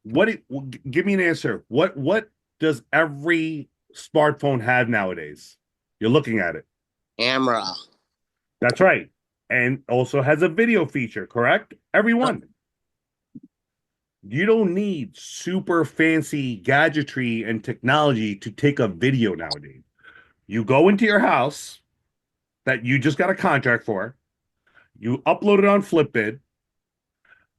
give me an answer. What does every smartphone have nowadays? You're looking at it. Camera. That's right. And also has a video feature, correct? Everyone. You don't need super fancy gadgetry and technology to take a video nowadays. You go into your house that you just got a contract for, you upload it on FlippBidd,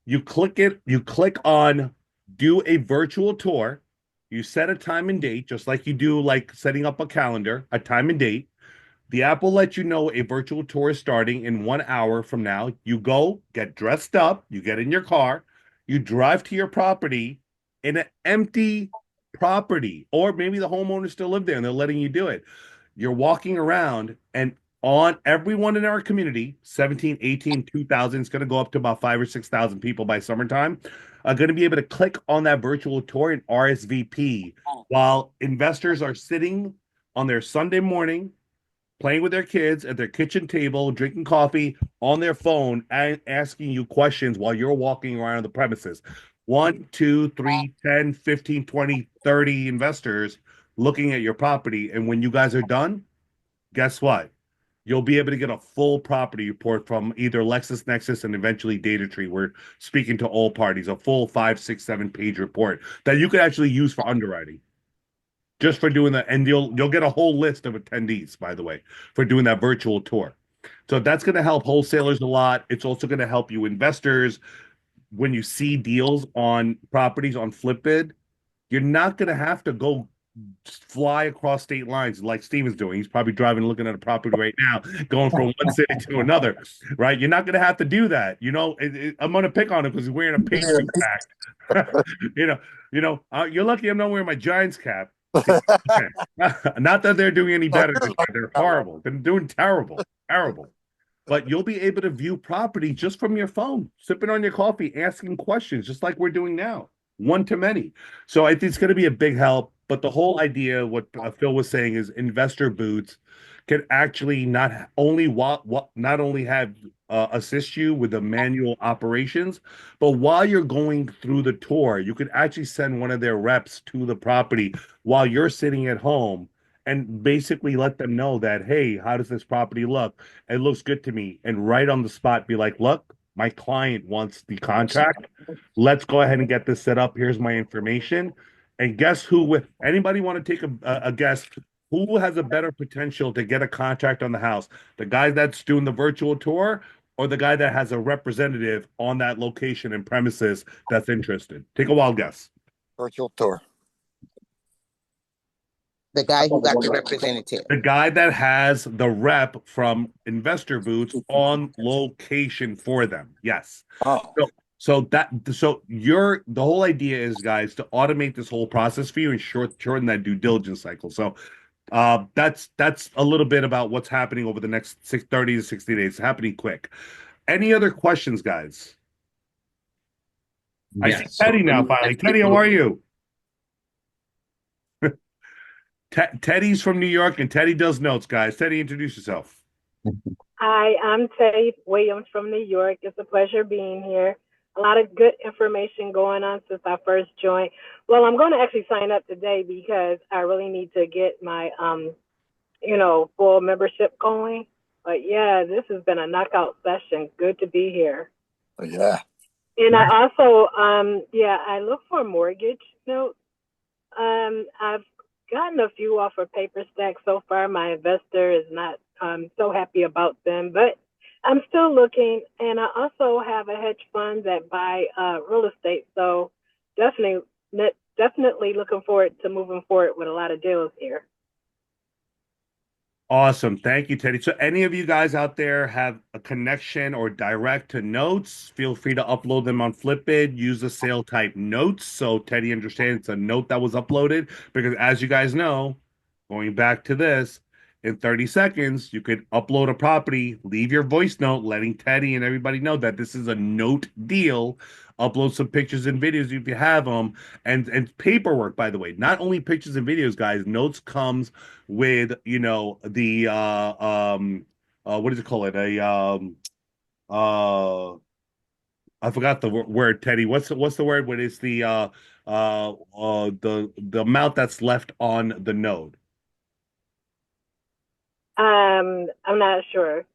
you click on do a virtual tour, you set a time and date, just like you do like setting up a calendar, a time and date. The app will let you know a virtual tour is starting in 1 hour from now. You go, get dressed up, you get in your car, you drive to your property in an empty property, or maybe the homeowners still live there and they're letting you do it. You're walking around, and on everyone in our community, 17, 18, 2,000, it's going to go up to about 5 or 6,000 people by summertime, are going to be able to click on that virtual tour and RSVP while investors are sitting on their Sunday morning playing with their kids at their kitchen table, drinking coffee on their phone, and asking you questions while you're walking around the premises. 1, 2, 3, 10, 15, 20, 30 investors looking at your property. And when you guys are done, guess what? You'll be able to get a full property report from either LexisNexis and eventually DataTree. We're speaking to all parties, a full 5, 6, 7 page report that you could actually use for underwriting. Just for doing that, and you'll get a whole list of attendees, by the way, for doing that virtual tour. So that's going to help wholesalers a lot. It's also going to help you investors when you see deals on properties on FlippBidd. You're not going to have to go fly across state lines like Steven's doing. He's probably driving, looking at a property right now, going from one city to another, right? You're not going to have to do that. You know, I'm going to pick on him because he's wearing a Patriots hat. You're lucky I'm not wearing my Giants cap. Not that they're doing any better. They're horrible. They're doing terrible, terrible. But you'll be able to view property just from your phone, sipping on your coffee, asking questions, just like we're doing now, one to many. So I think it's going to be a big help. But the whole idea, what Phil was saying, is InvestorBootz can actually not only have assist you with the manual operations, but while you're going through the tour, you could actually send one of their reps to the property while you're sitting at home and basically let them know that, hey, how does this property look? It looks good to me. And right on the spot, be like, look, my client wants the contract. Let's go ahead and get this set up. Here's my information. And guess who? With anybody want to take a guess? Who has a better potential to get a contract on the house? The guy that's doing the virtual tour, or the guy that has a representative on that location and premises that's interested? Take a wild guess. Virtual tour. The guy who got the representative. The guy that has the rep from InvestorBootz on location for them. Yes. Oh. So the whole idea is, guys, to automate this whole process for you and shorten that due diligence cycle. So that's a little bit about what's happening over the next 30 to 60 days. It's happening quick. Any other questions, guys? I see Teddy now, finally. Teddy, how are you? Teddy's from New York, and Teddy does notes, guys. Teddy, introduce yourself. Hi, I'm Teddy Williams from New York. It's a pleasure being here. A lot of good information going on since I first joined. Well, I'm going to actually sign up today because I really need to get my, full membership going. But yeah, this has been a knockout session. Good to be here. Yeah. And I also, I look for mortgage notes. I've gotten a few off of PaperStack so far. My investor is not so happy about them, but I'm still looking. And I also have a hedge fund that buy real estate. So definitely looking forward to moving forward with a lot of deals here. Awesome. Thank you, Teddy. So any of you guys out there have a connection or direct to notes, feel free to upload them on FlippBidd. Use the sale type notes so Teddy understands it's a note that was uploaded. Because as you guys know, going back to this, in 30 seconds, you could upload a property, leave your voice note, letting Teddy and everybody know that this is a note deal. Upload some pictures and videos if you have them, and paperwork, by the way. Not only pictures and videos, guys. Notes comes with, the what does it call it? I forgot the word, Teddy. What's the word when it's the amount that's left on the note? I'm not sure.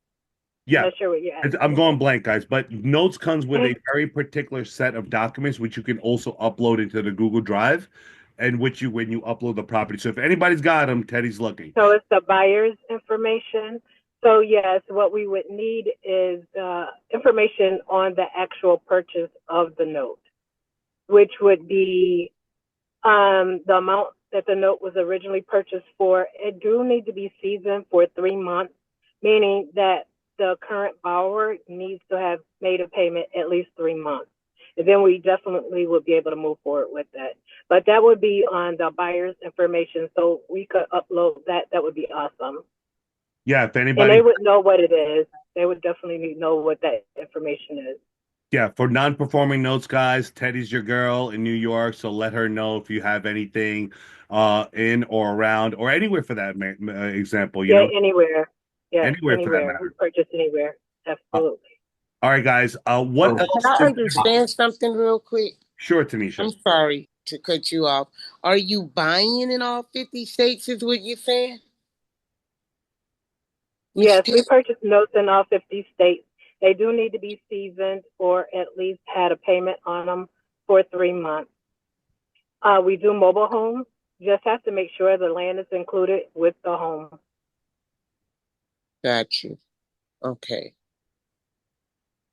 Yeah, I'm not sure what you're asking. I'm going blank, guys. But notes comes with a very particular set of documents, which you can also upload into the Google Drive, and when you upload the property. So if anybody's got them, Teddy's looking. So it's the buyer's information. So yes, what we would need is information on the actual purchase of the note, which would be the amount that the note was originally purchased for. It do need to be seasoned for 3 months, meaning that the current borrower needs to have made a payment at least 3 months. And then we definitely would be able to move forward with that. But that would be on the buyer's information. So we could upload that. That would be awesome. Yeah, if anybody. And they would know what it is. They would definitely know what that information is. Yeah, for non-performing notes, guys, Teddy's your girl in New York. So let her know if you have anything in or around or anywhere for that example. You know? Anywhere. Yeah, anywhere for that matter. Purchase anywhere. Absolutely. All right, guys. What else? Can I understand something real quick? Sure, Tanisha. I'm sorry to cut you off. Are you buying in all 50 states is what you're saying? Yes, we purchase notes in all 50 states. They do need to be seasoned or at least had a payment on them for 3 months. We do mobile homes. Just have to make sure the land is included with the home. Got you. Okay.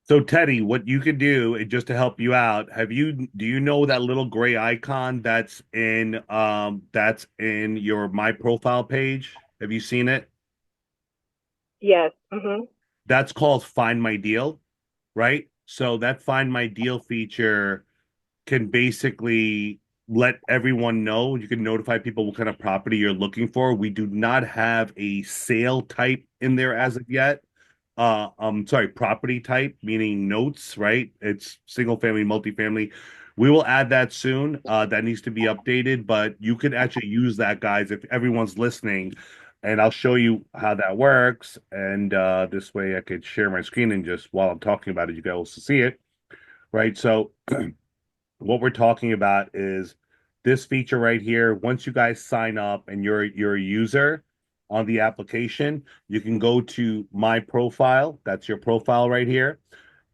So Teddy, what you could do just to help you out, do you know that little gray icon that's in your My Profile page? Have you seen it? Yes. Mm-hmm. That's called Find My Deal, right? So that Find My Deal feature can basically let everyone know. You can notify people what kind of property you're looking for. We do not have a sale type in there as of yet. Sorry, property type, meaning notes, right? It's single family, multifamily. We will add that soon. That needs to be updated, but you could actually use that, guys, if everyone's listening, and I'll show you how that works. And this way I could share my screen and just while I'm talking about it, you guys will see it, right? So what we're talking about is this feature right here. Once you guys sign up and you're a user on the application, you can go to My Profile. That's your profile right here.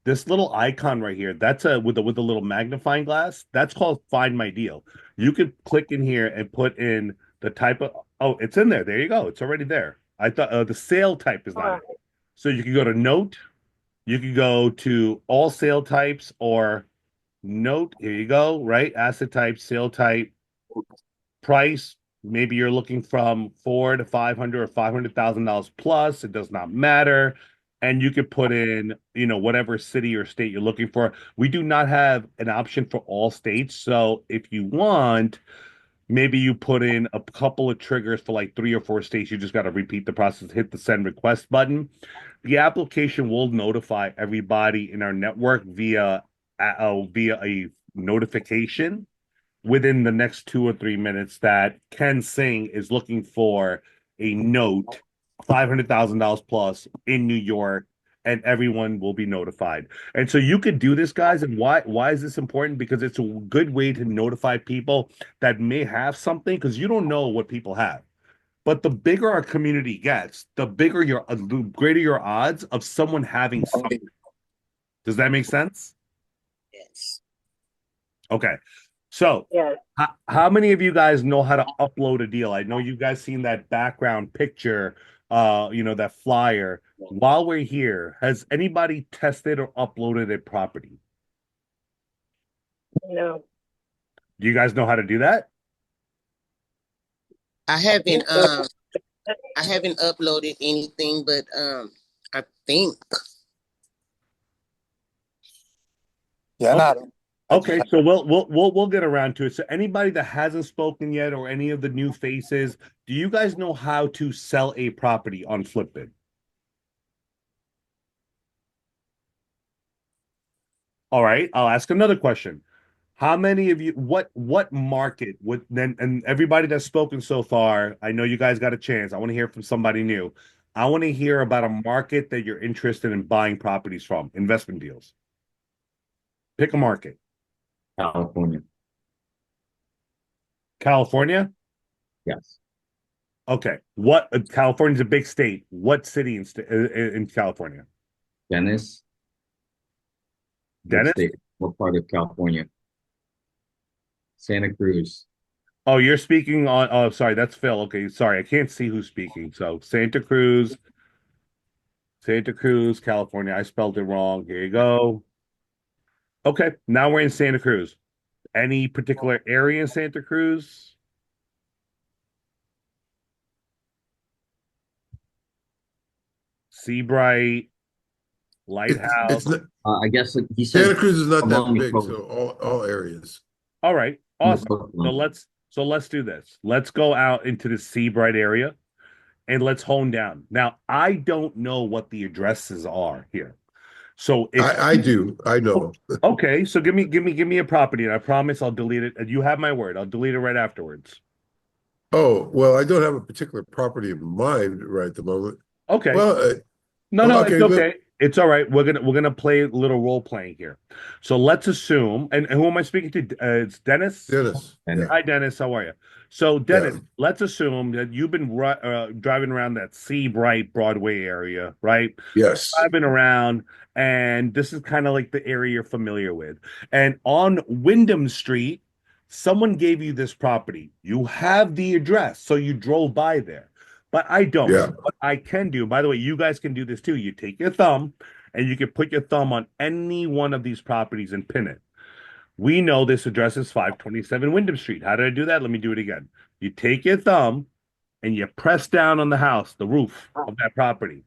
This little icon right here, that's a with the little magnifying glass. That's called Find My Deal. You could click in here and put in the type of, oh, it's in there. There you go. It's already there. I thought the sale type is not it. So you can go to note, you can go to all sale types or note. Here you go, right? Asset type, sale type, price. Maybe you're looking from 4 to 500 or $500,000 plus. It does not matter. And you could put in, whatever city or state you're looking for. We do not have an option for all states. So if you want, maybe you put in a couple of triggers for like 3 or 4 states. You just got to repeat the process, hit the send request button. The application will notify everybody in our network via a notification within the next 2 or 3 minutes that Ken Singh is looking for a note, $500,000 plus in New York, and everyone will be notified. And so you could do this, guys. And why is this important? Because it's a good way to notify people that may have something, because you don't know what people have. But the bigger our community gets, the greater your odds of someone having something. Does that make sense? Yes. Okay. So, Yes. how many of you guys know how to upload a deal? I know you guys seen that background picture, that flyer. While we're here, has anybody tested or uploaded a property? No. Do you guys know how to do that? I haven't uploaded anything, but I think. Yeah, not. Okay, so we'll get around to it. So anybody that hasn't spoken yet or any of the new faces, do you guys know how to sell a property on FlippBidd? All right, I'll ask another question. How many of you, what market would then, and everybody that's spoken so far, I know you guys got a chance. I want to hear from somebody new. I want to hear about a market that you're interested in buying properties from, investment deals. Pick a market. California. California? Yes. Okay. California's a big state. What city in California? Dennis. Dennis? State. What part of California? Santa Cruz. Oh, you're speaking on. Oh, sorry, that's Phil. Okay, sorry, I can't see who's speaking. So Santa Cruz, California. I spelled it wrong. Here you go. Okay, now we're in Santa Cruz. Any particular area in Santa Cruz? Seabright, Lighthouse. It's not, I guess he said Santa Cruz is not that among big, both. so all areas. All right, awesome. Both. So let's do this. Let's go out into the Seabright area and let's hone down. Now, I don't know what the addresses are here. So if I do. I know. okay, so give me a property, and I promise I'll delete it. You have my word. I'll delete it right afterwards. Oh, well, I don't have a particular property in mind right at the moment. Okay. Well, No, okay, it's okay. It's all right. We're gonna play a little role playing here. So let's assume, and who am I speaking to? It's Dennis. Dennis. And Yeah. Hi, Dennis. How are you? So, Yeah. Dennis, let's assume that you've been driving around that Sea Bright Broadway area, right? Yes. Driving around, and this is kind of like the area you're familiar with. And on Wyndham Street, someone gave you this property. You have the address, so you drove by there. But I don't. Yeah. So what I can do, by the way, you guys can do this too. You take your thumb and you can put your thumb on any one of these properties and pin it. We know this address is 527 Wyndham Street. How did I do that? Let me do it again. You take your thumb and you press down on the house, the roof of that property.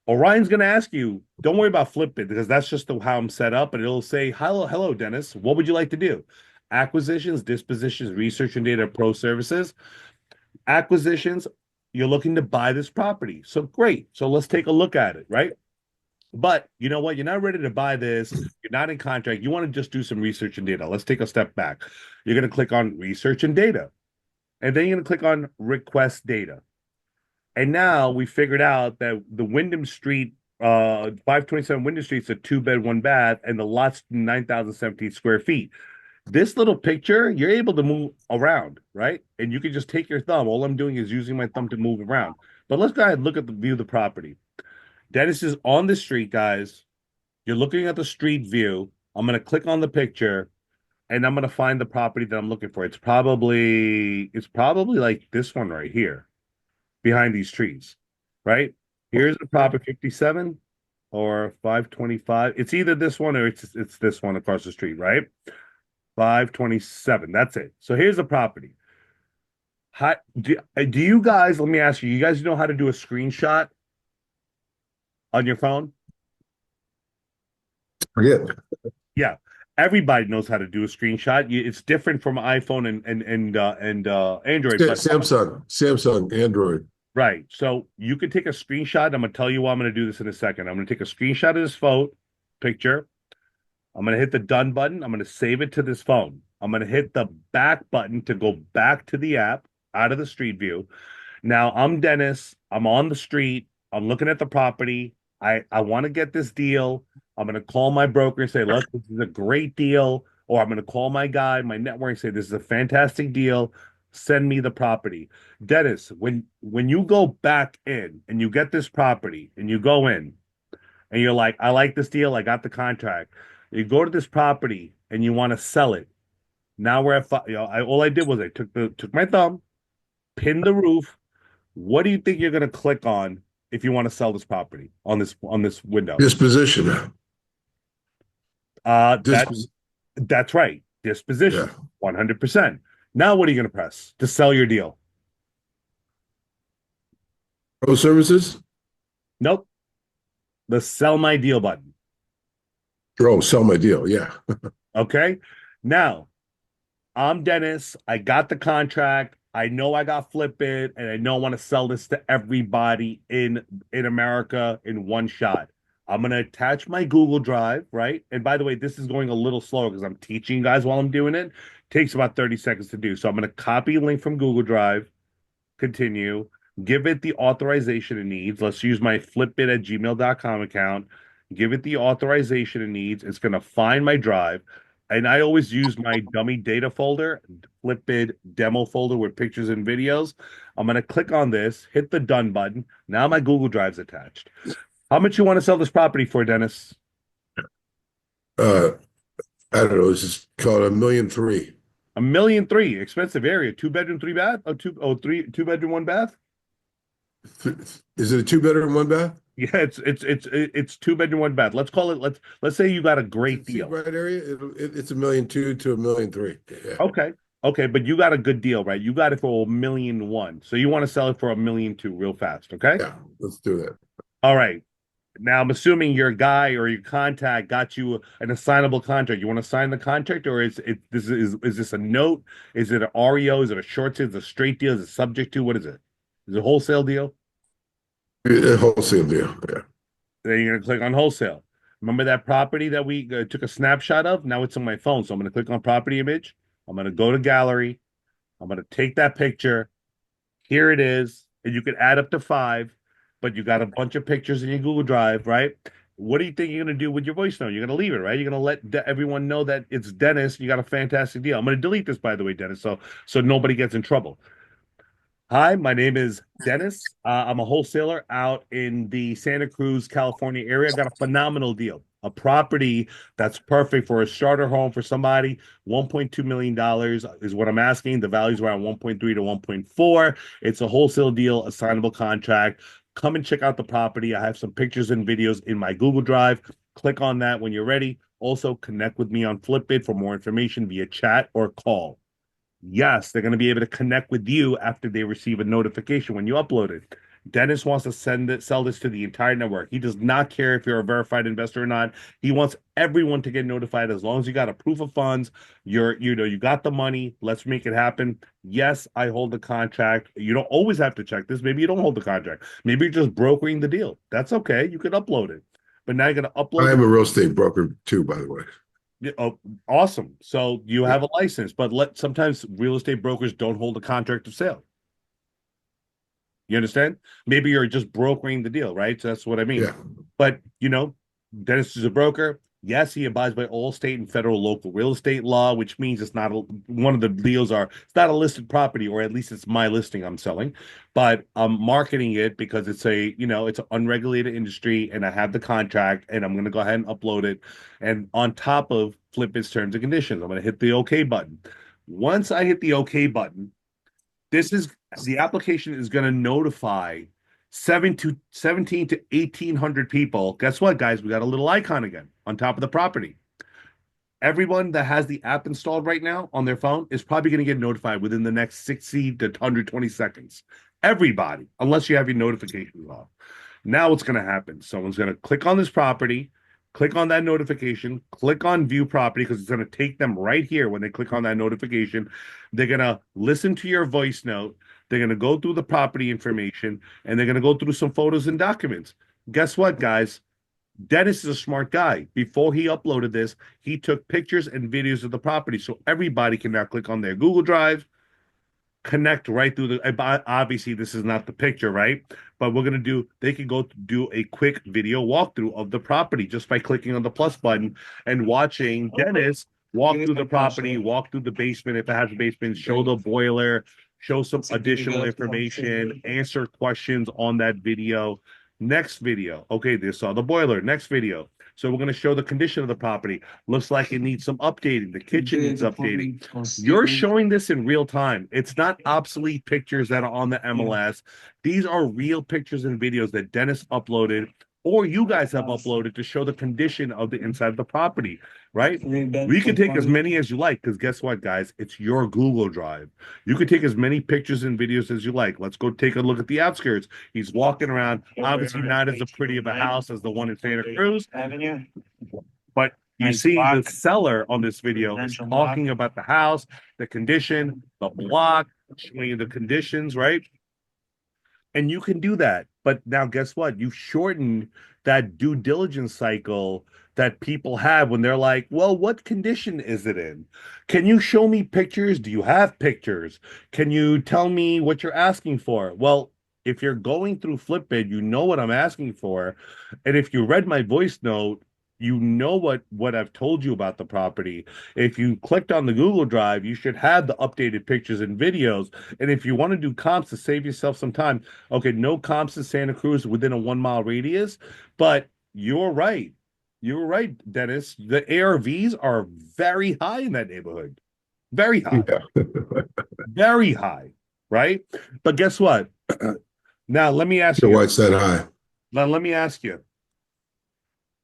Orion's going to ask you, don't worry about FlippBidd because that's just how I'm set up. And it'll say, hello, Dennis. What would you like to do? Acquisitions, dispositions, research and data, pro services. Acquisitions, you're looking to buy this property. So great. So let's take a look at it, right? But you know what? You're not ready to buy this. You're not in contract. You want to just do some research and data. Let's take a step back. You're going to click on research and data. And then you're going to click on request data. And now we figured out that the Wyndham Street, 527 Wyndham Street is a 2-bed, 1-bath, and the lot's 9,017 square feet. This little picture, you're able to move around, right? And you can just take your thumb. All I'm doing is using my thumb to move around. But let's go ahead and look at the view of the property. Dennis is on the street, guys. You're looking at the street view. I'm going to click on the picture and I'm going to find the property that I'm looking for. It's probably like this one right here behind these trees, right? Here's the property 57 or 525. It's either this one or it's this one across the street, right? 527. That's it. So here's the property. Do you guys, let me ask you, you guys know how to do a screenshot on your phone? Forget. Yeah, everybody knows how to do a screenshot. It's different from iPhone and Android. But, Samsung, Android. right. So you can take a screenshot. I'm gonna tell you why I'm gonna do this in a second. I'm gonna take a screenshot of this picture. I'm gonna hit the done button. I'm gonna save it to this phone. I'm gonna hit the back button to go back to the app out of the street view. Now I'm Dennis. I'm on the street. I'm looking at the property. I want to get this deal. I'm going to call my broker and say, look, this is a great deal. Or I'm going to call my guy, my network, and say, this is a fantastic deal. Send me the property. Dennis, when you go back in and you get this property and you go in and you're like, I like this deal. I got the contract. You go to this property and you want to sell it. Now we're at, all I did was I took my thumb, pinned the roof. What do you think you're going to click on if you want to sell this property on this window? Disposition. That's right. Disposition. Yeah. 100%. Now what are you going to press to sell your deal? Pro services? Nope. The sell my deal button. Oh, sell my deal. Yeah. Okay. Now, I'm Dennis. I got the contract. I know I got FlippBidd, and I know I want to sell this to everybody in America in one shot. I'm going to attach my Google Drive, right? And by the way, this is going a little slower because I'm teaching you guys while I'm doing it. It takes about 30 seconds to do. So I'm going to copy a link from Google Drive, continue, give it the authorization it needs. Let's use my flipbid@gmail.com account. Give it the authorization it needs. It's going to find my drive. And I always use my dummy data folder, FlippBidd demo folder with pictures and videos. I'm going to click on this, hit the done button. Now my Google Drive's attached. How much you want to sell this property for, Dennis? I don't know. This is called $1.3 million. $1.3 million. Expensive area. 2-bedroom, 3-bath? Two-bedroom, 1-bath? Is it a 2-bedroom, 1-bath? Yeah, it's 2-bedroom, 1-bath. Let's call it. Let's say you got a great deal. Right area. It's $1.2 million to $1.3 million. Yeah. Okay, but you got a good deal, right? You got it for $1.1 million. So you want to sell it for $1.2 million real fast, okay? Yeah, let's do that. All right. Now I'm assuming your guy or your contact got you an assignable contract. You want to sign the contract, or is this a note? Is it an REO? Is it a short sale? Is it a straight deal? Is it subject to? What is it? Is it a wholesale deal? A wholesale deal. Yeah. Then you're gonna click on wholesale. Remember that property that we took a snapshot of? Now it's on my phone, so I'm gonna click on property image. I'm gonna go to gallery. I'm gonna take that picture. Here it is, and you can add up to 5. but you got a bunch of pictures in your Google Drive, right? What do you think you're going to do with your voice note? You're going to leave it, right? You're going to let everyone know that it's Dennis. You got a fantastic deal. I'm going to delete this, by the way, Dennis, so nobody gets in trouble. Hi, my name is Dennis. I'm a wholesaler out in the Santa Cruz, California area. I got a phenomenal deal. A property that's perfect for a starter home for somebody. $1.2 million is what I'm asking. The value's around 1.3 to 1.4. It's a wholesale deal, assignable contract. Come and check out the property. I have some pictures and videos in my Google Drive. Click on that when you're ready. Also, connect with me on FlippBidd for more information via chat or call. Yes, they're going to be able to connect with you after they receive a notification when you upload it. Dennis wants to sell this to the entire network. He does not care if you're a verified investor or not. He wants everyone to get notified as long as you got a proof of funds. You got the money. Let's make it happen. Yes, I hold the contract. You don't always have to check this. Maybe you don't hold the contract. Maybe you're just brokering the deal. That's okay. You can upload it. But now you're going to upload. I am a real estate broker too, by the way. Oh, awesome. So you Yeah. have a license, but sometimes real estate brokers don't hold a contract of sale. You understand? Maybe you're just brokering the deal, right? So that's what I mean. Yeah. But Dennis is a broker. Yes, he abides by all state and federal local real estate law, which means it's not one of the deals it's not a listed property, or at least it's my listing I'm selling, but I'm marketing it because it's it's an unregulated industry, and I have the contract, and I'm going to go ahead and upload it. And on top of FlippBidd's terms and conditions, I'm going to hit the OK button. Once I hit the OK button, the application is going to notify 17 to 1,800 people. Guess what, guys? We got a little icon again on top of the property. Everyone that has the app installed right now on their phone is probably going to get notified within the next 60 to 120 seconds. Everybody, unless you have your notifications off. Now what's going to happen? Someone's going to click on this property, click on that notification, click on view property, because it's going to take them right here when they click on that notification. They're going to listen to your voice note. They're going to go through the property information, and they're going to go through some photos and documents. Guess what, guys? Dennis is a smart guy. Before he uploaded this, he took pictures and videos of the property, so everybody can now click on their Google Drive, connect right through obviously this is not the picture, right? But they can go do a quick video walkthrough of the property just by clicking on the plus button and watching Dennis walk through the property, walk through the basement if it has a basement, show the boiler, show some additional information, answer questions on that video. Next video. Okay, they saw the boiler. Next video. So we're going to show the condition of the property. Looks like it needs some updating. The kitchen needs updating. You're showing this in real time. It's not obsolete pictures that are on the MLS. These are real pictures and videos that Dennis uploaded, or you guys have uploaded, to show the condition of the inside of the property, right? We can take as many as you like, because guess what, guys? It's your Google Drive. You can take as many pictures and videos as you like. Let's go take a look at the outskirts. He's walking around, obviously not as pretty of a house as the one in Santa Cruz, but you see the seller on this video is talking about the house, the condition, the block, showing you the conditions, right? And you can do that. But now guess what? You've shortened that due diligence cycle that people have when they're like, well, what condition is it in? Can you show me pictures? Do you have pictures? Can you tell me what you're asking for? Well, if you're going through FlippBidd, you know what I'm asking for. And if you read my voice note, you know what I've told you about the property. If you clicked on the Google Drive, you should have the updated pictures and videos. And if you want to do comps to save yourself some time, okay, no comps in Santa Cruz within a 1 mile radius, but you're right. You're right, Dennis. The ARVs are very high in that neighborhood. Very high. Yeah. Very high, right? But guess what? Now, let me ask So you. why it's that high? Now, let me ask you.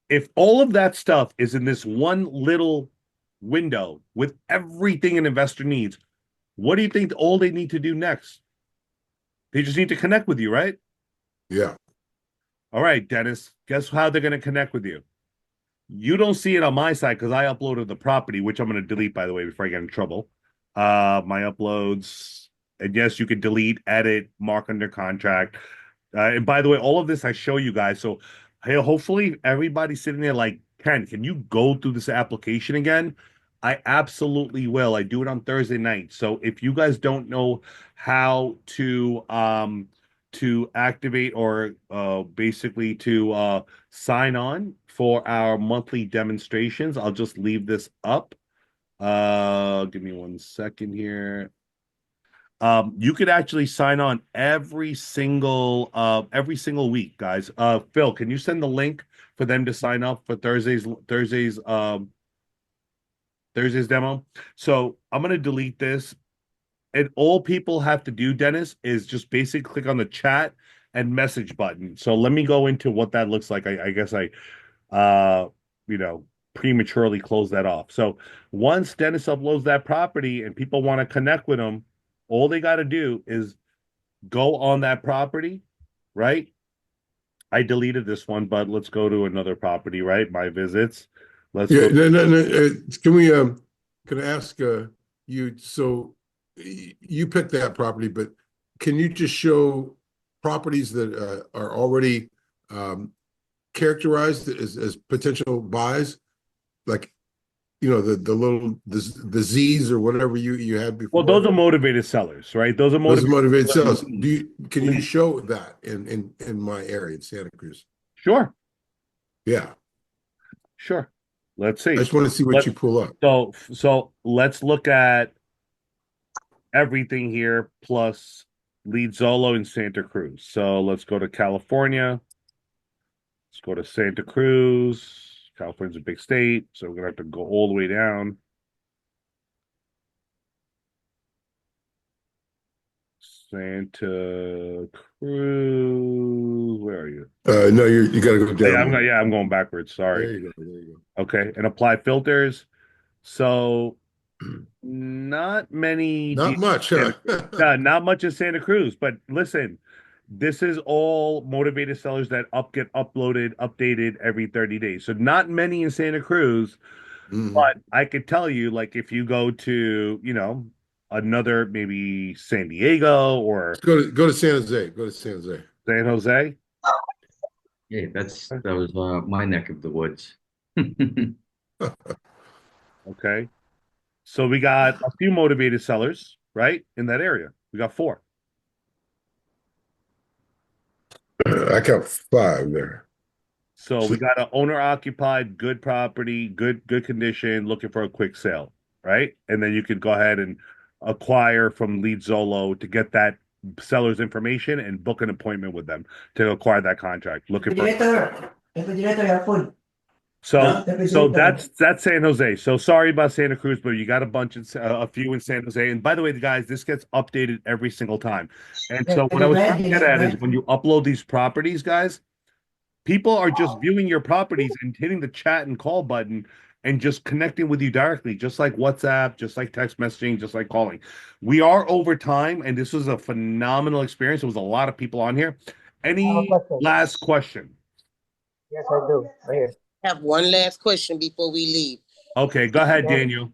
If all of that stuff is in this one little window with everything an investor needs, what do you think all they need to do next? They just need to connect with you, right? Yeah. All right, Dennis, guess how they're going to connect with you? You don't see it on my side because I uploaded the property, which I'm going to delete, by the way, before I get in trouble. My uploads, and yes, you can delete, edit, mark under contract. And by the way, all of this I show you guys. So hey, hopefully everybody's sitting there like, Ken, can you go through this application again? I absolutely will. I do it on Thursday night. So if you guys don't know how to to activate or basically to sign on for our monthly demonstrations. I'll just leave this up. Give me 1 second here. You could actually sign on every single week, guys. Phil, can you send the link for them to sign up for Thursday's demo? So I'm gonna delete this. And all people have to do, Dennis, is just basically click on the chat and message button. So let me go into what that looks like. I guess I you know, prematurely close that off. So once Dennis uploads that property and people want to connect with him, all they got to do is go on that property, right? I deleted this one, but let's go to another property, right? My visits. Let's Yeah, go. no. Can we can I ask you? So you picked that property, but can you just show properties that are already characterized as potential buys, like the little the Z's or whatever you had before? Well, those are motivated sellers, right? Those are Those are motivated motivated sellers. Can you show that in my area in Santa Cruz? Sure. Yeah. Sure. Let's see. I just want to see what you pull up. So let's look at everything here plus LeadZolo in Santa Cruz. So let's go to California. Let's go to Santa Cruz. California's a big state, so we're gonna have to go all the way down. Santa Cruz, where are you? No, you got to go down. I'm going backwards. Sorry. There you go. Okay, and apply filters. So not much, huh? not much in Santa Cruz, but listen, this is all motivated sellers that get updated every 30 days. So not many in Santa Cruz, but I could tell you, like, if you go to, another maybe San Diego or go to San Jose. Go to San Jose. San Jose. Yeah, that was my neck of the woods. Okay. So we got a few motivated sellers, right? In that area. We got 4. I count 5 there. So we got an owner occupied, good property, good condition, looking for a quick sale, right? And then you could go ahead and acquire from LeadZolo to get that seller's information and book an appointment with them to acquire that contract. So that's San Jose. So sorry about Santa Cruz, but you got a few in San Jose. And by the way, guys, this gets updated every single time. And so what I was trying to get at is when you upload these properties, guys, people are just viewing your properties and hitting the chat and call button and just connecting with you directly, just like WhatsApp, just like text messaging, just like calling. We are over time, and this was a phenomenal experience. There was a lot of people on here. Any last question? Yes, I do. Right here. I have one last question before we leave. Okay, go ahead, Daniel.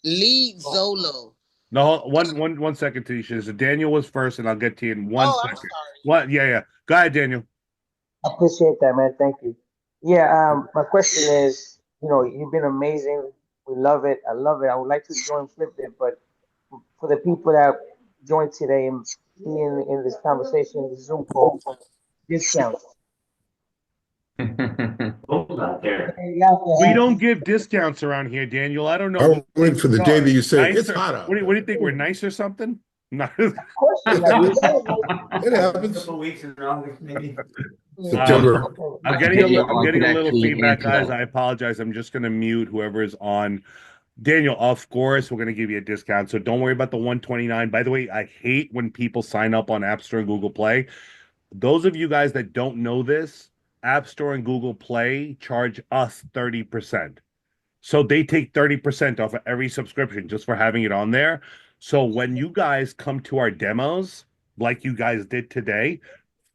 LeadZolo. No, one second, Tisha. So Daniel was first, and I'll get to you in 1 second. I'm sorry. What? Yeah. Go ahead, Daniel. I appreciate that, man. Thank you. Yeah, my question is, you've been amazing. We love it. I love it. I would like to join FlippBidd, but for the people that joined today and being in this conversation, this Zoom call, discounts. We don't give discounts around here, Daniel. I don't know. I'm waiting for the day that you say it's hot out. What do you think? We're nice or something? No. It happens. September. I'm getting a little feedback, guys. I apologize. I'm just going to mute whoever is on. Daniel, of course, we're going to give you a discount. So don't worry about the 129. By the way, I hate when people sign up on App Store and Google Play. Those of you guys that don't know this, App Store and Google Play charge us 30%. So they take 30% off of every subscription just for having it on there. So when you guys come to our demos, like you guys did today,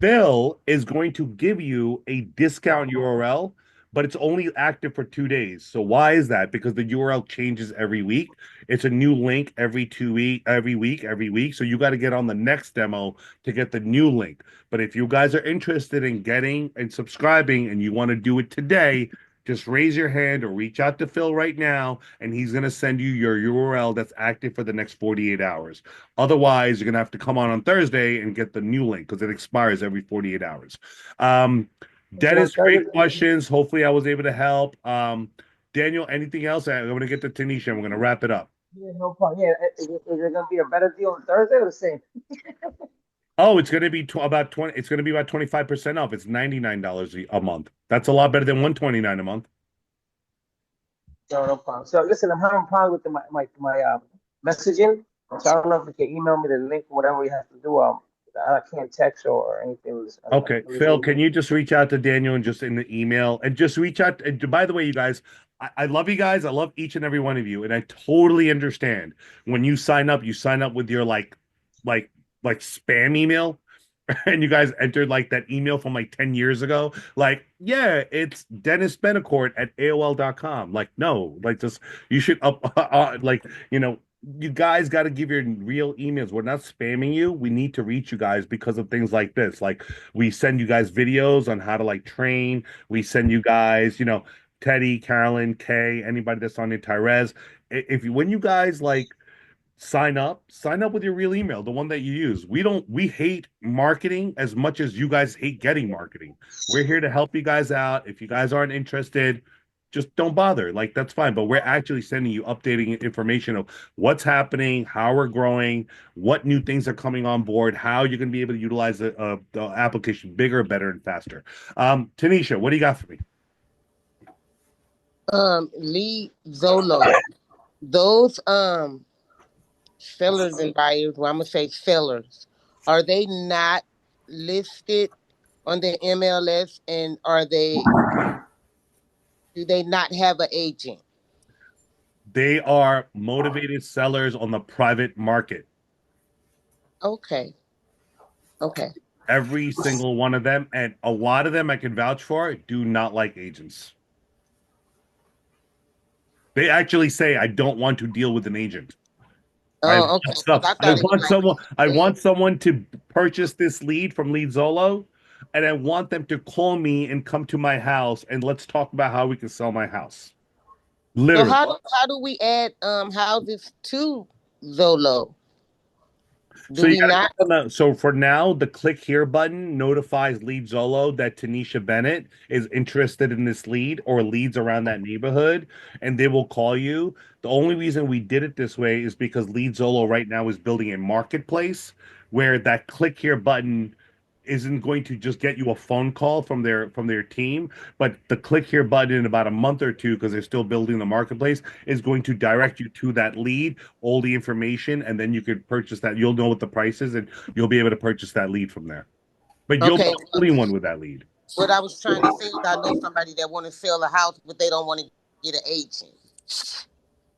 Phil is going to give you a discount URL, but it's only active for 2 days. So why is that? Because the URL changes every week. It's a new link every week. So you got to get on the next demo to get the new link. But if you guys are interested in getting and subscribing and you want to do it today, just raise your hand or reach out to Phil right now, and he's going to send you your URL that's active for the next 48 hours. Otherwise, you're going to have to come on Thursday and get the new link because it expires every 48 hours. Dennis, great questions. Hopefully, I was able to help. Daniel, anything else? I'm going to get to Tanisha, and we're going to wrap it up. Yeah, no problem. Yeah, is there gonna be a better deal on Thursday or the same? Oh, it's going to be about 20. It's going to be about 25% off. It's $99 a month. That's a lot better than $129 a month. No problem. So listen, I'm having problems with my messaging. So I don't know if you can email me the link, whatever you have to do. I can't text or anything. Okay, Phil, can you just reach out to Daniel and just in the email and just reach out? And by the way, you guys, I love you guys. I love each and every one of you, and I totally understand when you sign up with your like spam email, and you guys entered like that email from like 10 years ago. Like, yeah, it's Dennis Benacourt at AOL.com. Like, no, like just you should like, you guys got to give your real emails. We're not spamming you. We need to reach you guys because of things like this. Like, we send you guys videos on how to like train. We send you guys, Teddy, Carolyn, Kay, anybody that's on the Tyrez. If you when you guys like sign up with your real email, the one that you use. We hate marketing as much as you guys hate getting marketing. We're here to help you guys out. If you guys aren't interested, just don't bother. Like, that's fine. But we're actually sending you updating information of what's happening, how we're growing, what new things are coming on board, how you're going to be able to utilize the application bigger, better, and faster. Tanisha, what do you got for me? LeadZolo. Those sellers and buyers, well, I'm gonna say sellers, are they not listed on the MLS, and do they not have an agent? They are motivated sellers on the private market. Okay. Every single one of them, and a lot of them I can vouch for, do not like agents. They actually say, I don't want to deal with an agent. Oh, okay. I want someone to purchase this lead from LeadZolo, and I want them to call me and come to my house and let's talk about how we can sell my house. Literally. So how do we add houses to Zolo? So for now, the click here button notifies LeadZolo that Tanisha Bennett is interested in this lead or leads around that neighborhood, and they will call you. The only reason we did it this way is because LeadZolo right now is building a marketplace where that click here button isn't going to just get you a phone call from their team, but the click here button in about a month or two, because they're still building the marketplace, is going to direct you to that lead, all the information, and then you could purchase that. You'll know what the price is, and you'll be able to purchase that lead from there. But you'll be the only one with that lead. What I was trying to say is I know somebody that want to sell a house, but they don't want to get an agent.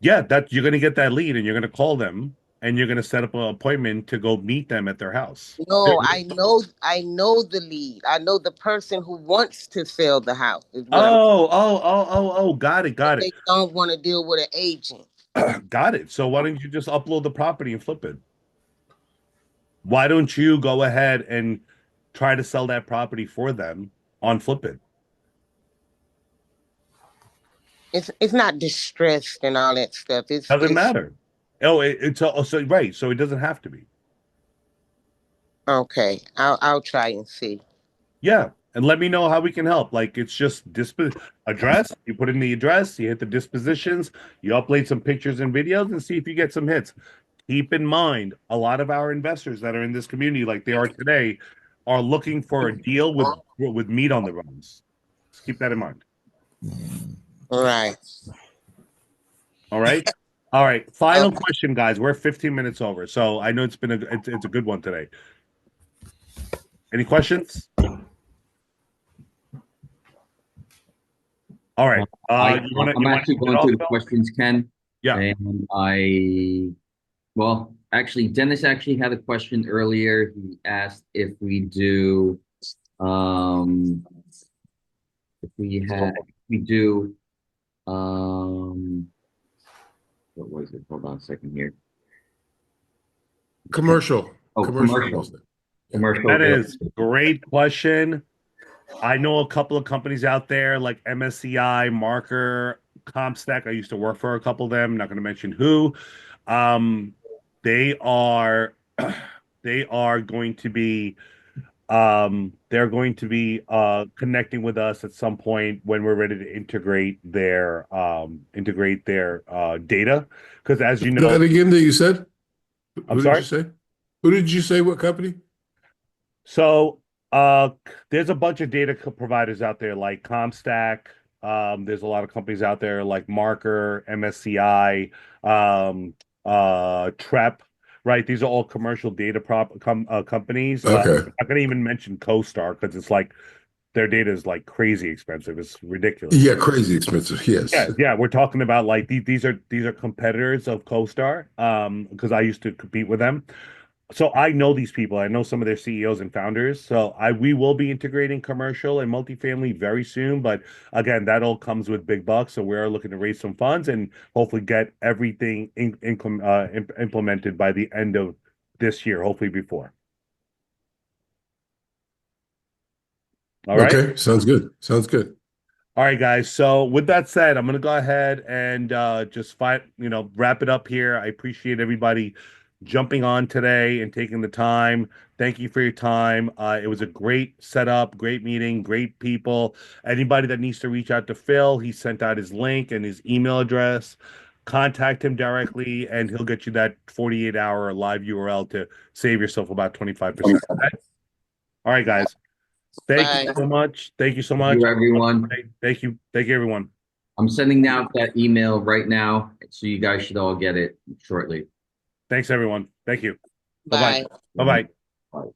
Yeah, you're going to get that lead, and you're going to call them, and you're going to set up an appointment to go meet them at their house. No, I know the lead. I know the person who wants to sell the house. Got it. They don't want to deal with an agent. Got it. So why don't you just upload the property and flip it? Why don't you go ahead and try to sell that property for them on FlippBidd? It's not distressed and all that stuff. Doesn't matter. Oh, it's also right. So it doesn't have to be. Okay, I'll try and see. Yeah, and let me know how we can help. Like, it's just address. You put in the address. You hit the dispositions. You upload some pictures and videos, and see if you get some hits. Keep in mind, a lot of our investors that are in this community, like they are today, are looking for a deal with meat on the bones. Just keep that in mind. All right. All right. Final question, guys. We're 15 minutes over, so I know it's a good one today. Any questions? All right. I'm actually going through the questions, Ken. Yeah. And actually, Dennis actually had a question earlier. He asked if we do, what was it? Hold on a second here. Commercial. Commercial. That is a great question. I know a couple of companies out there like MSCI, Marker, CompStack. I used to work for a couple of them. I'm not going to mention who. Um, they are they are going to be they're going to be connecting with us at some point when we're ready to integrate their data. Because as you know, That again that you said? I'm Who did sorry. you say? Who did you say? What company? So there's a bunch of data providers out there like Comstack. There's a lot of companies out there like Marker, MSCI, Trep, right? These are all commercial data companies. Okay. I'm not going to even mention CoStar because it's like their data is like crazy expensive. It's ridiculous. Yeah, crazy expensive. Yes. Yeah, yeah, we're talking about like these are competitors of CoStar, because I used to compete with them. So I know these people. I know some of their CEOs and founders. So we will be integrating commercial and multifamily very soon. But again, that all comes with big bucks. So we're looking to raise some funds and hopefully get everything implemented by the end of this year, hopefully before. All right. Okay. Sounds good. Sounds good. All right, guys. So with that said, I'm gonna go ahead and just wrap it up here. I appreciate everybody jumping on today and taking the time. Thank you for your time. It was a great setup, great meeting, great people. Anybody that needs to reach out to Phil, he sent out his link and his email address. Contact him directly, and he'll get you that 48-hour live URL to save yourself about 25%. Okay? All right, guys. Thank you Bye. so much. Thank you so Thank much. you, everyone. Thank you. Thank you, everyone. I'm sending out that email right now, so you guys should all get it shortly. Thanks, everyone. Thank you. Bye-bye. Bye. Bye-bye. Bye.